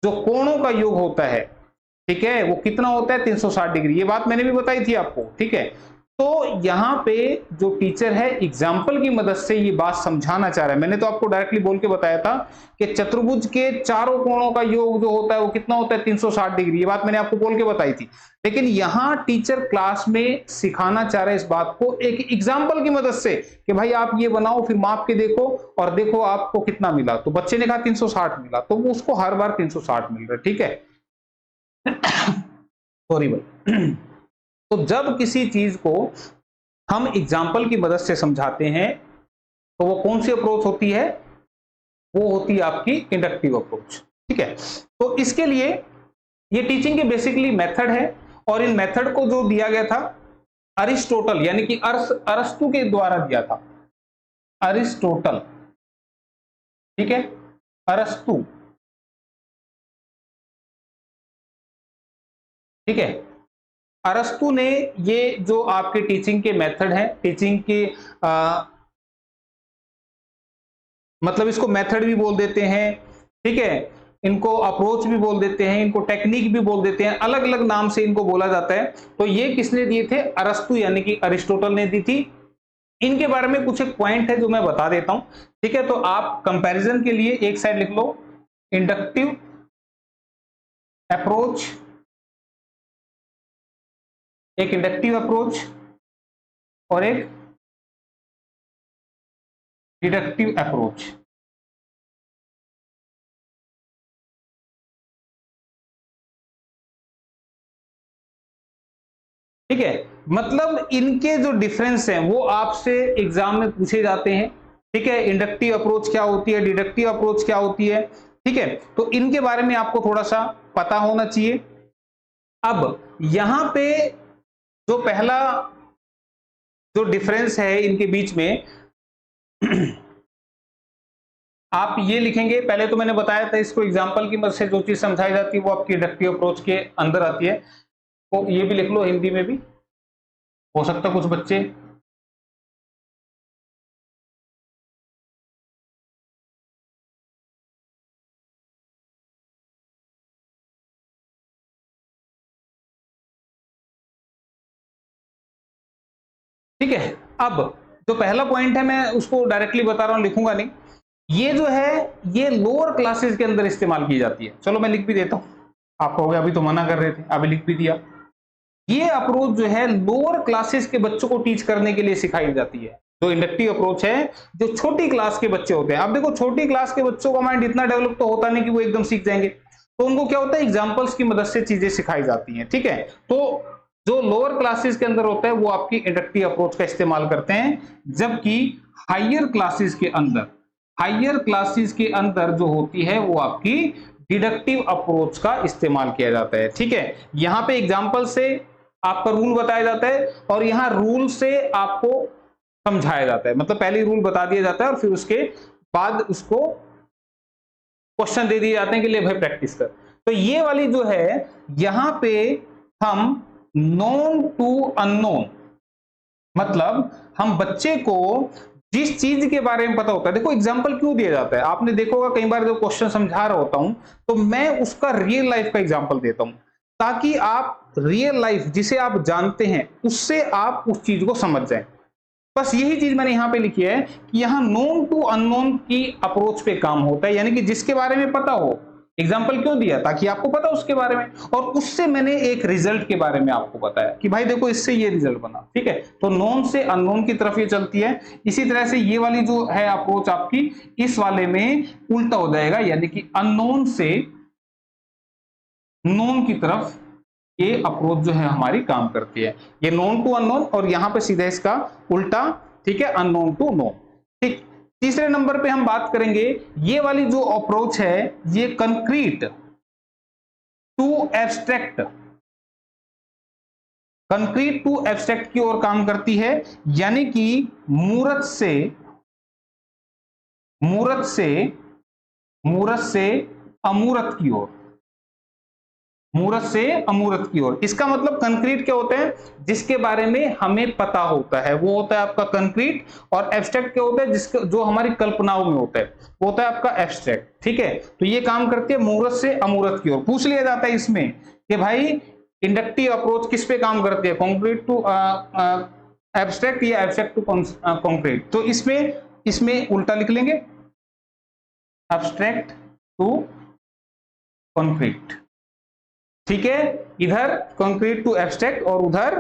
जो कोणों का योग होता है, ठीक है, वो कितना होता है 360 डिग्री। ये बात मैंने भी बताई थी आपको, ठीक है। तो यहां पे जो टीचर है एग्जाम्पल की मदद से ये बात समझाना चाह रहा है। मैंने तो आपको डायरेक्टली बोल के बताया था कि चतुर्भुज के चारों कोणों का योग जो होता है वो कितना होता है 360 डिग्री। ये बात मैंने आपको बोल के बताई थी, लेकिन यहां टीचर क्लास में सिखाना चाह रहे हैं इस बात को एक एग्जाम्पल की मदद से कि भाई आप ये बनाओ, फिर माप के देखो और देखो आपको कितना मिला। तो बच्चे ने कहा 360 मिला, तो उसको हर बार 360 मिल रहा है, ठीक है। सॉरी भाई। तो जब किसी चीज को हम एग्जाम्पल की मदद से समझाते हैं तो वो कौन सी अप्रोच होती है, वो होती है आपकी इंडक्टिव अप्रोच, ठीक है। तो इसके लिए ये टीचिंग के बेसिकली मेथड है, और इन मेथड को जो दिया गया था अरिस्टोटल यानी कि अरस्तु के द्वारा दिया था, अरिस्टोटल, ठीक है, अरस्तु, ठीक है। अरस्तु ने ये जो आपके टीचिंग के मेथड है, टीचिंग के मतलब इसको मेथड भी बोल देते हैं, ठीक है, इनको अप्रोच भी बोल देते हैं, इनको टेक्निक भी बोल देते हैं, अलग अलग नाम से इनको बोला जाता है। तो ये किसने दिए थे, अरस्तु यानी कि अरिस्टोटल ने दी थी। इनके बारे में कुछ एक पॉइंट है जो मैं बता देता हूं, ठीक है। तो आप कंपैरिजन के लिए एक साइड लिख लो इंडक्टिव अप्रोच, एक इंडक्टिव अप्रोच और एक डिडक्टिव अप्रोच। ठीक है, मतलब इनके जो डिफरेंस हैं वो आपसे एग्जाम में पूछे जाते हैं, ठीक है। इंडक्टिव अप्रोच क्या होती है, डिडक्टिव अप्रोच क्या होती है, ठीक है। तो इनके बारे में आपको थोड़ा सा पता होना चाहिए। अब यहां पे जो पहला जो डिफरेंस है इनके बीच में आप ये लिखेंगे, पहले तो मैंने बताया था इसको एग्जांपल की मदद से जो चीज समझाई जाती है वो आपकी इंडक्टिव अप्रोच के अंदर आती है। तो ये भी लिख लो, हिंदी में भी हो सकता कुछ बच्चे ठीक है। अब जो पहला पॉइंट है मैं उसको डायरेक्टली बता रहा हूं, लिखूंगा नहीं। ये जो है ये लोअर क्लासेस के अंदर इस्तेमाल की जाती है। चलो मैं लिख भी देता हूं, आप कहोगे अभी तो मना कर रहे थे, अभी लिख भी दिया। ये अप्रोच जो है लोअर क्लासेस के बच्चों को टीच करने के लिए सिखाई जाती है। जो इंडक्टिव अप्रोच है जो छोटी क्लास के बच्चे होते हैं, अब देखो छोटी क्लास के बच्चों का माइंड इतना डेवलप तो होता नहीं कि वो एकदम सीख जाएंगे, तो उनको क्या होता है एग्जाम्पल्स की मदद से चीजें सिखाई जाती हैं, ठीक है। तो जो लोअर क्लासेस के अंदर होता है वो आपकी इंडक्टिव अप्रोच का इस्तेमाल करते हैं, जबकि हायर क्लासेस के अंदर, हायर क्लासेस के अंदर जो होती है वो आपकी डिडक्टिव अप्रोच का इस्तेमाल किया जाता है, ठीक है। यहां पे एग्जाम्पल से आपका रूल बताया जाता है और यहां रूल से आपको समझाया जाता है, मतलब पहले रूल बता दिया जाता है और फिर उसके बाद उसको क्वेश्चन दे दिए जाते हैं कि ले भाई प्रैक्टिस कर। तो ये वाली जो है यहां पे हम नोन टू अननोन, मतलब हम बच्चे को जिस चीज के बारे में पता होता है, देखो एग्जांपल क्यों दिया जाता है, आपने देखोगा कई बार जो क्वेश्चन समझा रहा होता हूं तो मैं उसका रियल लाइफ का एग्जांपल देता हूं, ताकि आप रियल लाइफ जिसे आप जानते हैं उससे आप उस चीज को समझ जाएं। बस यही चीज मैंने यहां पे लिखी है कि यहां नोन टू अननोन की अप्रोच पे काम होता है, यानी कि जिसके बारे में पता हो। एग्जाम्पल क्यों दिया? ताकि आपको पता उसके बारे में, और उससे मैंने एक रिजल्ट के बारे में आपको बताया कि भाई देखो इससे ये रिजल्ट बना। ठीक है, तो नोन से अननोन की तरफ ये चलती है। इसी तरह से ये वाली जो है अप्रोच आपकी, इस वाले में उल्टा हो जाएगा, यानी कि अननोन से नोन की तरफ ये अप्रोच जो है हमारी काम करती है। ये नोन टू अननोन, और यहां पे सीधा इसका उल्टा। ठीक है, अननोन टू नोन। ठीक, तीसरे नंबर पे हम बात करेंगे, ये वाली जो अप्रोच है ये concrete to abstract, concrete to abstract की ओर काम करती है, यानी कि मूर्त से मूर्त से मूर्त से अमूर्त की ओर, मूर्त से अमूर्त की ओर। इसका मतलब कंक्रीट क्या होता है? जिसके बारे में हमें पता होता है वो होता है आपका कंक्रीट, और एब्स्ट्रैक्ट क्या होता है? जिसके जो हमारी कल्पनाओं में होता है वो होता है आपका एब्स्ट्रैक्ट। ठीक है, तो ये काम करती है मूर्त से अमूर्त की ओर। पूछ लिया जाता है इसमें कि भाई इंडक्टिव अप्रोच किस पे काम करती है, कंक्रीट टू एब्स्ट्रैक्ट या एब्स्ट्रैक्ट टू कंक्रीट? तो इसमें उल्टा लिख लेंगे, एब्स्ट्रैक्ट टू कंक्रीट। ठीक है, इधर कंक्रीट टू एब्स्ट्रैक्ट और उधर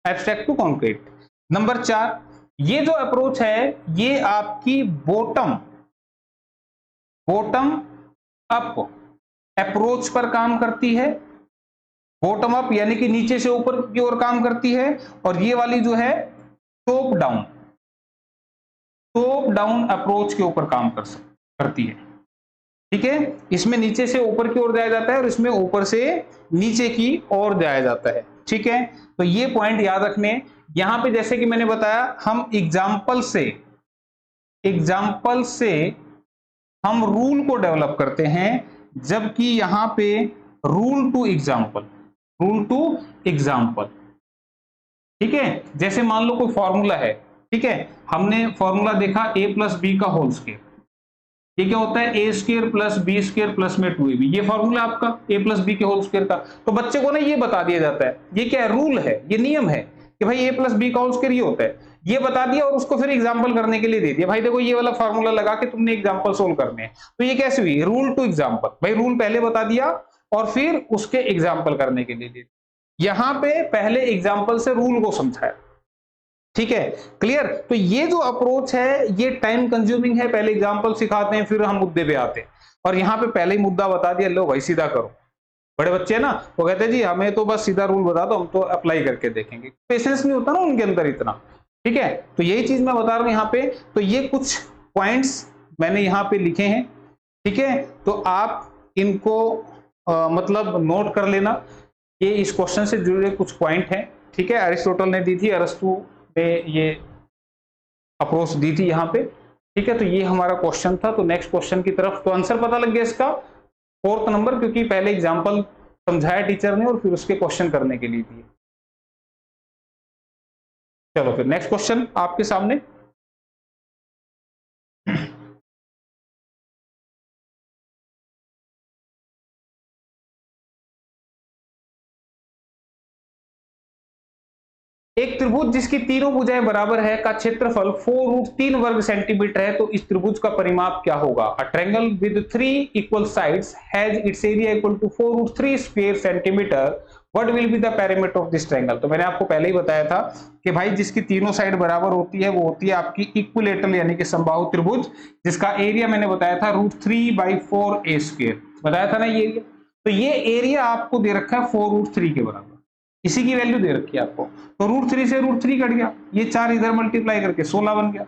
एब्स्ट्रैक्ट टू कंक्रीट। नंबर 4, ये जो अप्रोच है ये आपकी बॉटम अप अप्रोच पर काम करती है। बॉटम अप यानी कि नीचे से ऊपर की ओर काम करती है, और ये वाली जो है टॉप डाउन अप्रोच के ऊपर काम करती है। ठीक है, इसमें नीचे से ऊपर की ओर जाया जाता है और इसमें ऊपर से नीचे की ओर जाया जाता है। ठीक है, तो ये पॉइंट याद रखने। यहां पे जैसे कि मैंने बताया, हम एग्जाम्पल से हम रूल को डेवलप करते हैं, जबकि यहां पे रूल टू एग्जाम्पल। ठीक है, जैसे मान लो कोई फॉर्मूला है। ठीक है, हमने फॉर्मूला देखा a प्लस बी का होल स्क्वायर, ये क्या होता है? A square plus B square plus में 2ab, ये फॉर्मूला आपका a प्लस बी के होल स्क्वायर का। तो बच्चे को ना ये बता दिया जाता है, ये क्या है? रूल है, ये नियम है कि भाई a प्लस बी का होल स्क्वायर ये होता है, ये बता दिया और उसको फिर एग्जाम्पल करने के लिए दे दिया, भाई देखो ये वाला फॉर्मूला लगा के तुमने एग्जाम्पल सोल्व करने हैं। तो ये कैसे हुई? Rule to example. भाई रूल पहले बता दिया और फिर उसके एग्जाम्पल करने के लिए दे दिया। यहां पे पहले एग्जाम्पल से रूल को समझाया। ठीक है, क्लियर? तो ये जो अप्रोच है ये टाइम कंज्यूमिंग है, पहले एग्जांपल सिखाते हैं फिर हम मुद्दे पे आते हैं, और यहाँ पे पहले ही मुद्दा बता दिया, लो भाई सीधा करो। बड़े बच्चे है ना, वो कहते हैं जी हमें तो बस सीधा रूल बता दो, हम तो अप्लाई करके देखेंगे। पेशेंस नहीं होता ना उनके अंदर इतना। ठीक है, तो यही चीज मैं बता रहा हूं यहाँ पे। तो ये कुछ पॉइंट्स मैंने यहाँ पे लिखे हैं। ठीक है, तो आप इनको मतलब नोट कर लेना, ये इस क्वेश्चन से जुड़े कुछ पॉइंट हैं। ठीक है, अरिस्टोटल ने दी थी, अरस्तु ने ये अप्रोच दी थी यहाँ पे। ठीक है, तो ये हमारा क्वेश्चन था। तो नेक्स्ट क्वेश्चन की तरफ, तो आंसर पता लग गया इसका 4th नंबर, क्योंकि पहले एग्जांपल समझाया टीचर ने और फिर उसके क्वेश्चन करने के लिए दिए। चलो फिर नेक्स्ट क्वेश्चन आपके सामने। एक त्रिभुज जिसकी तीनों भुजाएं बराबर है का क्षेत्रफल 4√3 वर्ग सेंटीमीटर है, तो इस त्रिभुज का परिमाप क्या होगा? A triangle with 3 equal sides has its area equal to 4√3 square centimetre, what will be the perimeter of this triangle? तो मैंने आपको पहले ही बताया था कि भाई जिसकी तीनों साइड बराबर होती है वो होती है आपकी इक्विलेटरल यानी कि समबाहु त्रिभुज, जिसका एरिया मैंने बताया था √3/4a², बताया था ना ये एरिया। तो ये एरिया आपको दे रखा है 4√3 के बराबर, इसी की वैल्यू दे रखी है आपको। तो √3 से √3 कट गया, ये 4 इधर मल्टीप्लाई करके 16 बन गया,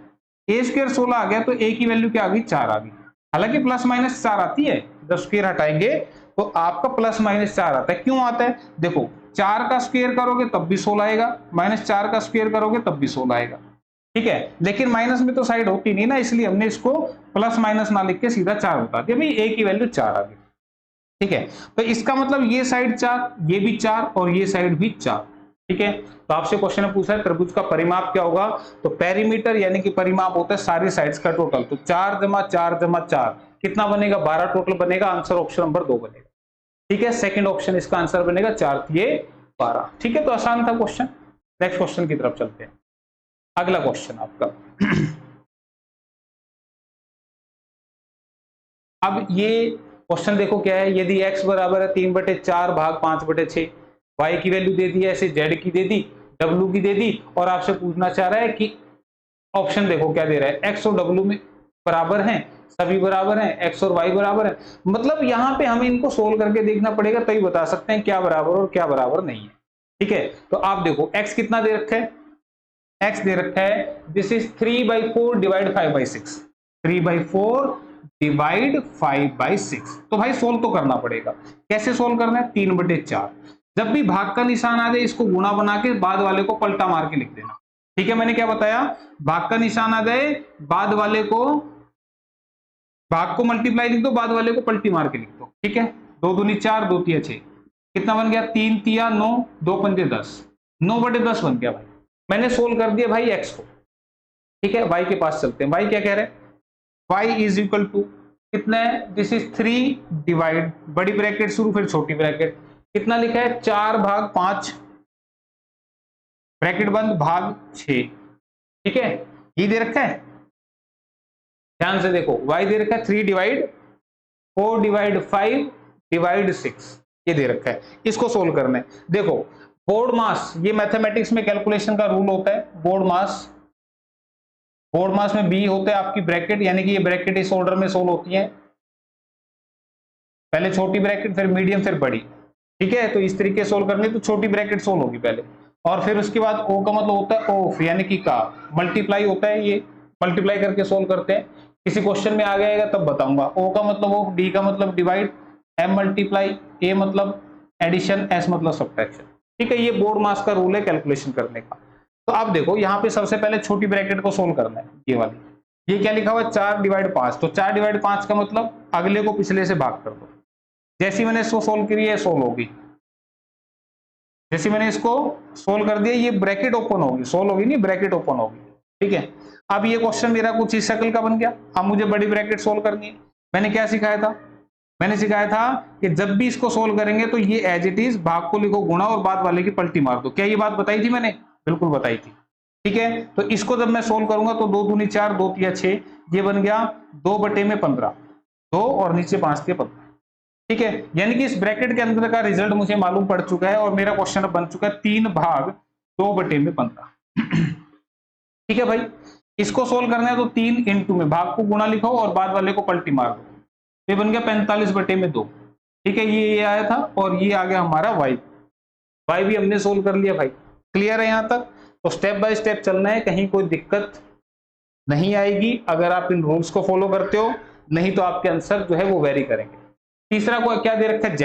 a² 16 आ गया, तो a की वैल्यू क्या आ गई? 4 आ गई। हालांकि प्लस माइनस 4 आती है, जब स्क्वायर हटाएंगे तो आपका प्लस माइनस 4 आता है। क्यों आता है? देखो 4 का स्क्वायर करोगे तब भी 16 आएगा, -4 का स्क्वायर करोगे तब भी 16 आएगा। ठीक है, लेकिन माइनस में तो साइड होती नहीं ना, इसलिए हमने इसको प्लस माइनस ना लिख के सीधा 4 बता दिया, भाई a की वैल्यू 4 आ गई। ठीक है, तो इसका मतलब ये साइड 4, ये भी 4 और ये साइड भी 4। ठीक है, तो आपसे क्वेश्चन में पूछा है त्रिभुज का परिमाप क्या होगा? तो पेरीमीटर यानी कि परिमाप होता है सारी साइड्स का टोटल। तो 4 + 4 + 4 कितना बनेगा? 12 टोटल बनेगा। आंसर ऑप्शन नंबर 2 बनेगा। ठीक है, सेकंड ऑप्शन इसका आंसर बनेगा, 4 × 12। ठीक है, तो आसान था क्वेश्चन। नेक्स्ट क्वेश्चन की तरफ चलते हैं। अगला क्वेश्चन आपका अब ये क्वेश्चन देखो क्या है, यदि x बराबर है 3/4 भाग 5/6, y की वैल्यू दे दी है, ऐसे z की दे दी, w की दे दी, और आपसे पूछना चाह रहा है कि ऑप्शन देखो क्या दे रहा है, x और w में बराबर हैं, सभी बराबर हैं, x और y बराबर है। मतलब यहाँ पे हमें इनको सोल्व करके देखना पड़ेगा, तभी बता सकते हैं क्या बराबर और क्या बराबर नहीं है। ठीक है, तो आप देखो x कितना दे रखा है, x दे रखा है दिस इज 3/4 डिवाइड 5/6, 3/4 डिवाइड 5/6। तो भाई सोल्व तो करना पड़ेगा। कैसे सोल्व करना है, 3/4। जब भी भाग का निशान आ जाए इसको गुणा बना के बाद वाले को पलटा मार के लिख देना। ठीक है, मैंने क्या बताया, भाग का निशान आ जाए बाद वाले को, भाग को मल्टीप्लाई लिख दो, बाद वाले को पलटी मार के लिख दो। ठीक है, 2 दूनी 4, 2 तिया 6, कितना बन गया, 3 तिया 9, 2 पंजे 10, 9/10 बन गया भाई। मैंने सोल्व कर दिया भाई x को। ठीक है, y के पास चलते हैं, y क्या कह रहे हैं, y इज इक्वल टू कितना है, दिस इज 3 डिवाइड, बड़ी ब्रैकेट शुरू फिर छोटी ब्रैकेट, कितना लिखा है 4/5 ब्रैकेट बंद भाग 6। ठीक है, ये दे रखा है, ध्यान से देखो, y दे रखा है 3 डिवाइड 4 डिवाइड 5 डिवाइड 6, ये दे रखा है, इसको सोल्व करना है। देखो बोर्ड मास, ये मैथमेटिक्स में कैलकुलेशन का रूल होता है, बोर्ड मास में b होता है आपकी ब्रैकेट, यानी कि ये ब्रैकेट इस ऑर्डर में सोल्व होती है, पहले छोटी ब्रैकेट फिर मीडियम फिर बड़ी। ठीक है, तो इस तरीके सोल्व करनी तो छोटी ब्रैकेट सोल्व होगी पहले, और फिर उसके बाद o का मतलब होता है ऑफ, यानी कि का मल्टीप्लाई होता है, ये मल्टीप्लाई करके सोल्व करते हैं। किसी क्वेश्चन में आ गया तब बताऊंगा। o का मतलब ऑफ, d का मतलब डिवाइड, m मल्टीप्लाई, a मतलब एडिशन, s मतलब सब्ट्रैक्शन। ठीक है, ये बोर्ड मास का रूल है कैलकुलेशन करने का। तो अब देखो यहाँ पे सबसे पहले छोटी ब्रैकेट को सोल्व करना है, ये वाली, ये क्या लिखा हुआ है 4/5, तो 4/5 का मतलब अगले को पिछले से भाग कर दो। जैसी मैंने इसको सोल्व करी है सोल्व होगी, जैसे मैंने इसको सोल्व कर दिया ये ब्रैकेट ओपन होगी, सोल्व होगी नहीं ब्रैकेट ओपन होगी। ठीक है, अब ये क्वेश्चन मेरा कुछ इस शक्ल का बन गया। अब मुझे बड़ी ब्रैकेट सोल्व करनी है। मैंने क्या सिखाया था, मैंने सिखाया था कि जब भी इसको सोल्व करेंगे तो ये एज इट इज भाग को लिखो गुणा और बाद वाले की पलटी मार दो। क्या ये बात बताई थी मैंने, बिल्कुल बताई थी। ठीक है, तो इसको जब मैं सोल्व करूंगा तो 2 दूनी 4, 2 तिया 6, ये बन गया 2/15, 2 और नीचे 5 के 15। ठीक है, यानी कि इस ब्रैकेट के अंदर का रिजल्ट मुझे मालूम पड़ चुका है और मेरा क्वेश्चन बन चुका है 3/2/15। ठीक है भाई, इसको सोल्व करना है तो 3 इंटू में भाग को गुणा लिखो और बाद वाले को पलटी मार दो, ये बन गया 45/2। ठीक है, ये आया था और ये आ गया हमारा y भी हमने सोल्व कर लिया भाई। क्लियर है यहाँ तक, तो स्टेप बाय स्टेप चलना है, कहीं कोई दिक्कत नहीं आएगी अगर आप इन रूल्स को फॉलो करते हो, नहीं तो आपके आंसर जो है वो वेरी करेंगे। तीसरा को क्या दे रखा है,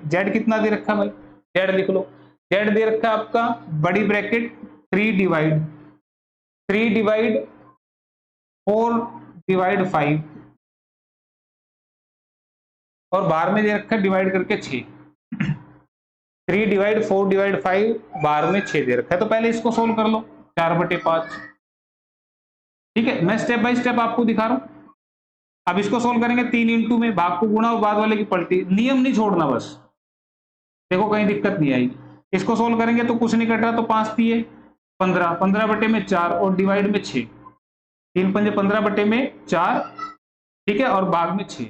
जेड कितना दे रखा है भाई, जेड लिख लो। जेड दे रखा है आपका बड़ी ब्रैकेट 3 डिवाइड 4 डिवाइड 5 और बाहर में दे रखा है डिवाइड करके 6। 3 डिवाइड 4 डिवाइड 5 बाहर में 6 दे रखा है, तो पहले इसको सोल्व कर लो 4/5। ठीक है, मैं स्टेप बाय स्टेप आपको दिखा रहा हूं। अब इसको सोल्व करेंगे 3 इंटू में भाग को गुणा और बाद वाले की पलटी, नियम नहीं छोड़ना बस, देखो कहीं दिक्कत नहीं आएगी। इसको सोल्व करेंगे तो कुछ नहीं कट रहा, तो 5 तिये 15, 15/4 और डिवाइड में 6, 3 पंजे 15/4। ठीक है, और भाग में 6।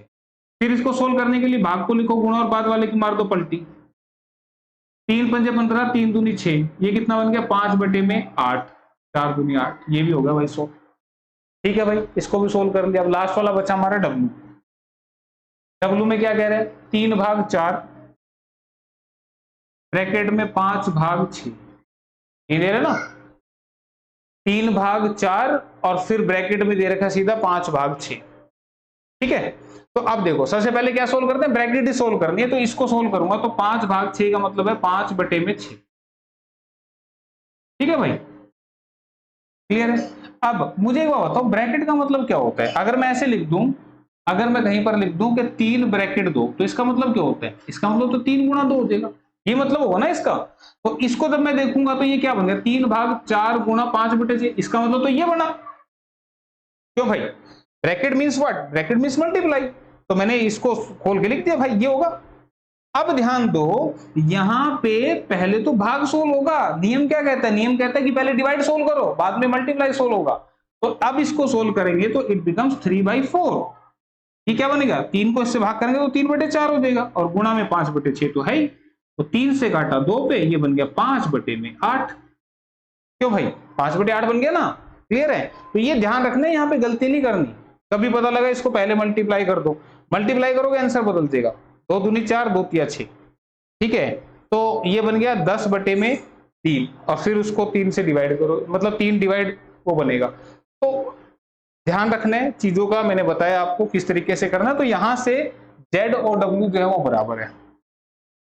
फिर इसको सोल्व करने के लिए भाग को लिखो गुणा और बाद वाले की मार दो पलटी, 3 पंजे 15, 3 दूनी 6, ये कितना बन गया 5/8, 4 दूनी 8, ये भी होगा भाई 100। ठीक है भाई, इसको भी सोल्व कर लिया। अब लास्ट वाला बचा हमारा डब्ल्यू में क्या कह रहे हैं, 3/4 ब्रैकेट में 5/6, ये दे रहे ना 3/4 और फिर ब्रैकेट में दे रखा सीधा 5/6। ठीक है, तो अब देखो सबसे पहले क्या सोल्व करते हैं, ब्रैकेट ही सोल्व करनी है, तो इसको सोल्व करूंगा तो 5/6 का मतलब है 5/6। ठीक है भाई, क्लियर है। अब मुझे एक बात बताओ, ब्रैकेट का मतलब क्या होता है, अगर मैं ऐसे लिख दूं, अगर मैं कहीं पर लिख दूं कि 3 ब्रैकेट 2, तो इसका मतलब क्या होता है, इसका मतलब तो 3 गुणा 2 हो जाएगा, ये मतलब होगा ना इसका। तो इसको जब मैं देखूंगा तो ये क्या बन गया 3/4 गुणा 5/6, इसका मतलब तो ये बना। क्यों भाई, bracket means what, bracket means multiply, तो मैंने इसको खोल के लिख दिया भाई, ये होगा। अब ध्यान दो, यहां पे पहले तो भाग सोल्व होगा। नियम क्या कहता है? नियम कहता है कि पहले डिवाइड सोल्व करो, बाद में मल्टीप्लाई सोल्व होगा। तो अब इसको सोल्व करेंगे तो इट बिकम्स 3/4। ये क्या बनेगा? 3 को इससे भाग करेंगे तो 3/4 हो जाएगा, और गुणा में 5/6 तो है ही। तो 3 से काटा 2 पे, ये बन गया 5/8। क्यों भाई? 5/8 बन गया ना? क्लियर है? तो ये ध्यान रखना है, यहाँ पे गलती नहीं करनी। कभी पता लगा इसको पहले मल्टीप्लाई कर दो, मल्टीप्लाई करोगे आंसर बदल देगा। 2 दूनी 4, 2 तिया 6। ठीक है, तो ये बन गया 10/3, और फिर उसको 3 से डिवाइड करो, मतलब 3 डिवाइड वो बनेगा। तो ध्यान रखना है चीजों का, मैंने बताया आपको किस तरीके से करना। तो यहां से Z और W जो है वो बराबर है,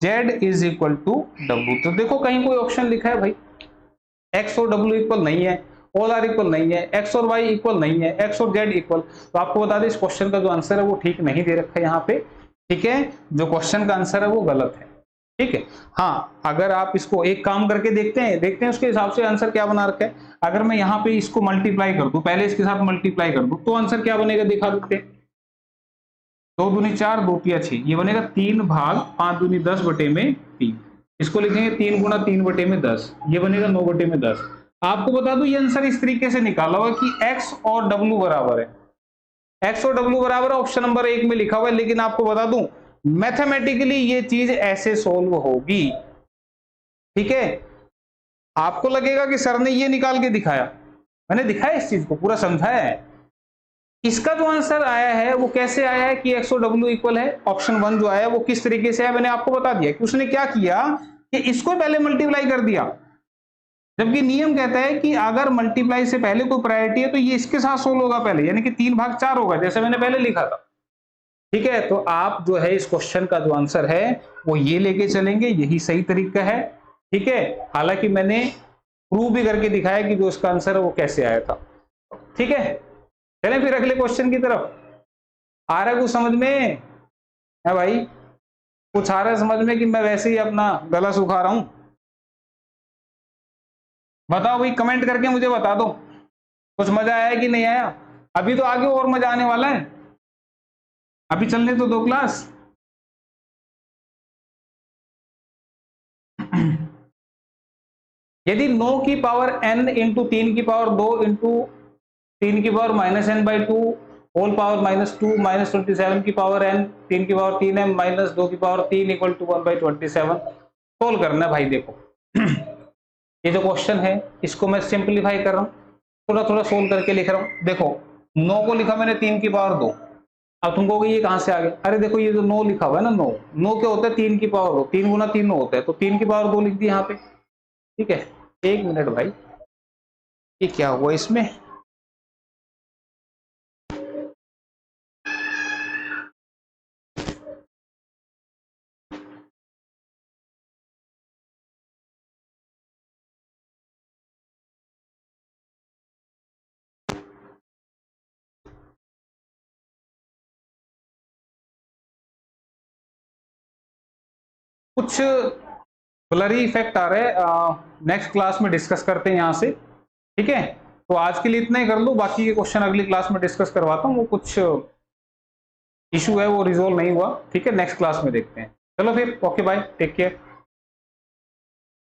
Z is equal to W। तो देखो कहीं कोई ऑप्शन लिखा है भाई X और W इक्वल नहीं है, ऑल आर इक्वल नहीं है, X और Y इक्वल नहीं है, X और Z इक्वल। तो आपको बता दें इस क्वेश्चन का जो आंसर है वो ठीक नहीं दे रखा है यहाँ पे। ठीक है, जो क्वेश्चन का आंसर है वो गलत है। ठीक है, हाँ, अगर आप इसको एक काम करके देखते हैं उसके हिसाब से आंसर क्या बना रखा है। अगर मैं यहाँ पे इसको मल्टीप्लाई कर दूं, पहले इसके साथ मल्टीप्लाई कर दूं, तो आंसर क्या बनेगा दिखा देते हैं। 2 दूनी 4, 2 तिया 6, ये बनेगा 3 भाग 5 दूनी 10/3। इसको लिखेंगे 3 गुना 3/10, ये बनेगा 9/10। आपको बता दूं ये आंसर इस तरीके से निकाला हुआ कि X और W बराबर है। X और W बराबर ऑप्शन नंबर 1 में लिखा हुआ है, लेकिन आपको बता दूं मैथमेटिकली ये चीज ऐसे सोल्व होगी। ठीक है, आपको लगेगा कि सर ने ये निकाल के दिखाया, मैंने दिखाया इस चीज को पूरा समझाया है। इसका जो आंसर आया है वो कैसे आया है कि X और W इक्वल है, ऑप्शन 1 जो आया वो किस तरीके से है, मैंने आपको बता दिया कि उसने क्या किया कि इसको पहले मल्टीप्लाई कर दिया, जबकि नियम कहता है कि अगर मल्टीप्लाई से पहले कोई प्रायोरिटी है तो ये इसके साथ सोल्व होगा पहले, यानी कि 3/4 होगा, जैसे मैंने पहले लिखा था। ठीक है, तो आप जो है इस क्वेश्चन का जो आंसर है वो ये लेके चलेंगे, यही सही तरीका है। ठीक है, हालांकि मैंने प्रूव भी करके दिखाया कि जो इसका आंसर है वो कैसे आया था। ठीक है, चलें फिर अगले क्वेश्चन की तरफ। आ रहा है कुछ समझ में है भाई? कुछ आ रहा है समझ में कि मैं वैसे ही अपना गला सुखा रहा हूं? बताओ भाई, कमेंट करके मुझे बता दो कुछ मजा आया कि नहीं आया। अभी तो आगे और मजा आने वाला है, अभी चलने तो 2 क्लास। यदि 9 की पावर n इंटू 3 की पावर 2 इंटू 3 की पावर -n/2 होल पावर -2 -27 की पावर n 3 की पावर 3m -2 की पावर 3 इक्वल टू 1/27 सोल्व करना है भाई। देखो ये जो क्वेश्चन है इसको मैं सिंपलीफाई कर रहा हूँ, थोड़ा थोड़ा सोल्व करके लिख रहा हूँ। देखो 9 को लिखा मैंने 3 की पावर 2। अब तुम कहोगे ये कहां से आ गया? अरे देखो ये जो 9 लिखा हुआ है ना, 9 क्या होता है? 3 की पावर 2, 3 गुना 3 9 होता है, तो 3 की पावर 2 लिख दी यहाँ पे। ठीक है, 1 मिनट भाई, ये क्या हुआ इसमें? कुछ ब्लरी इफेक्ट आ रहा है, नेक्स्ट क्लास में डिस्कस करते हैं यहाँ से। ठीक है, तो आज के लिए इतना ही कर लो, बाकी के क्वेश्चन अगली क्लास में डिस्कस करवाता हूँ। वो कुछ इशू है वो रिजोल्व नहीं हुआ। ठीक है, नेक्स्ट क्लास में देखते हैं। चलो फिर, ओके बाय, टेक केयर।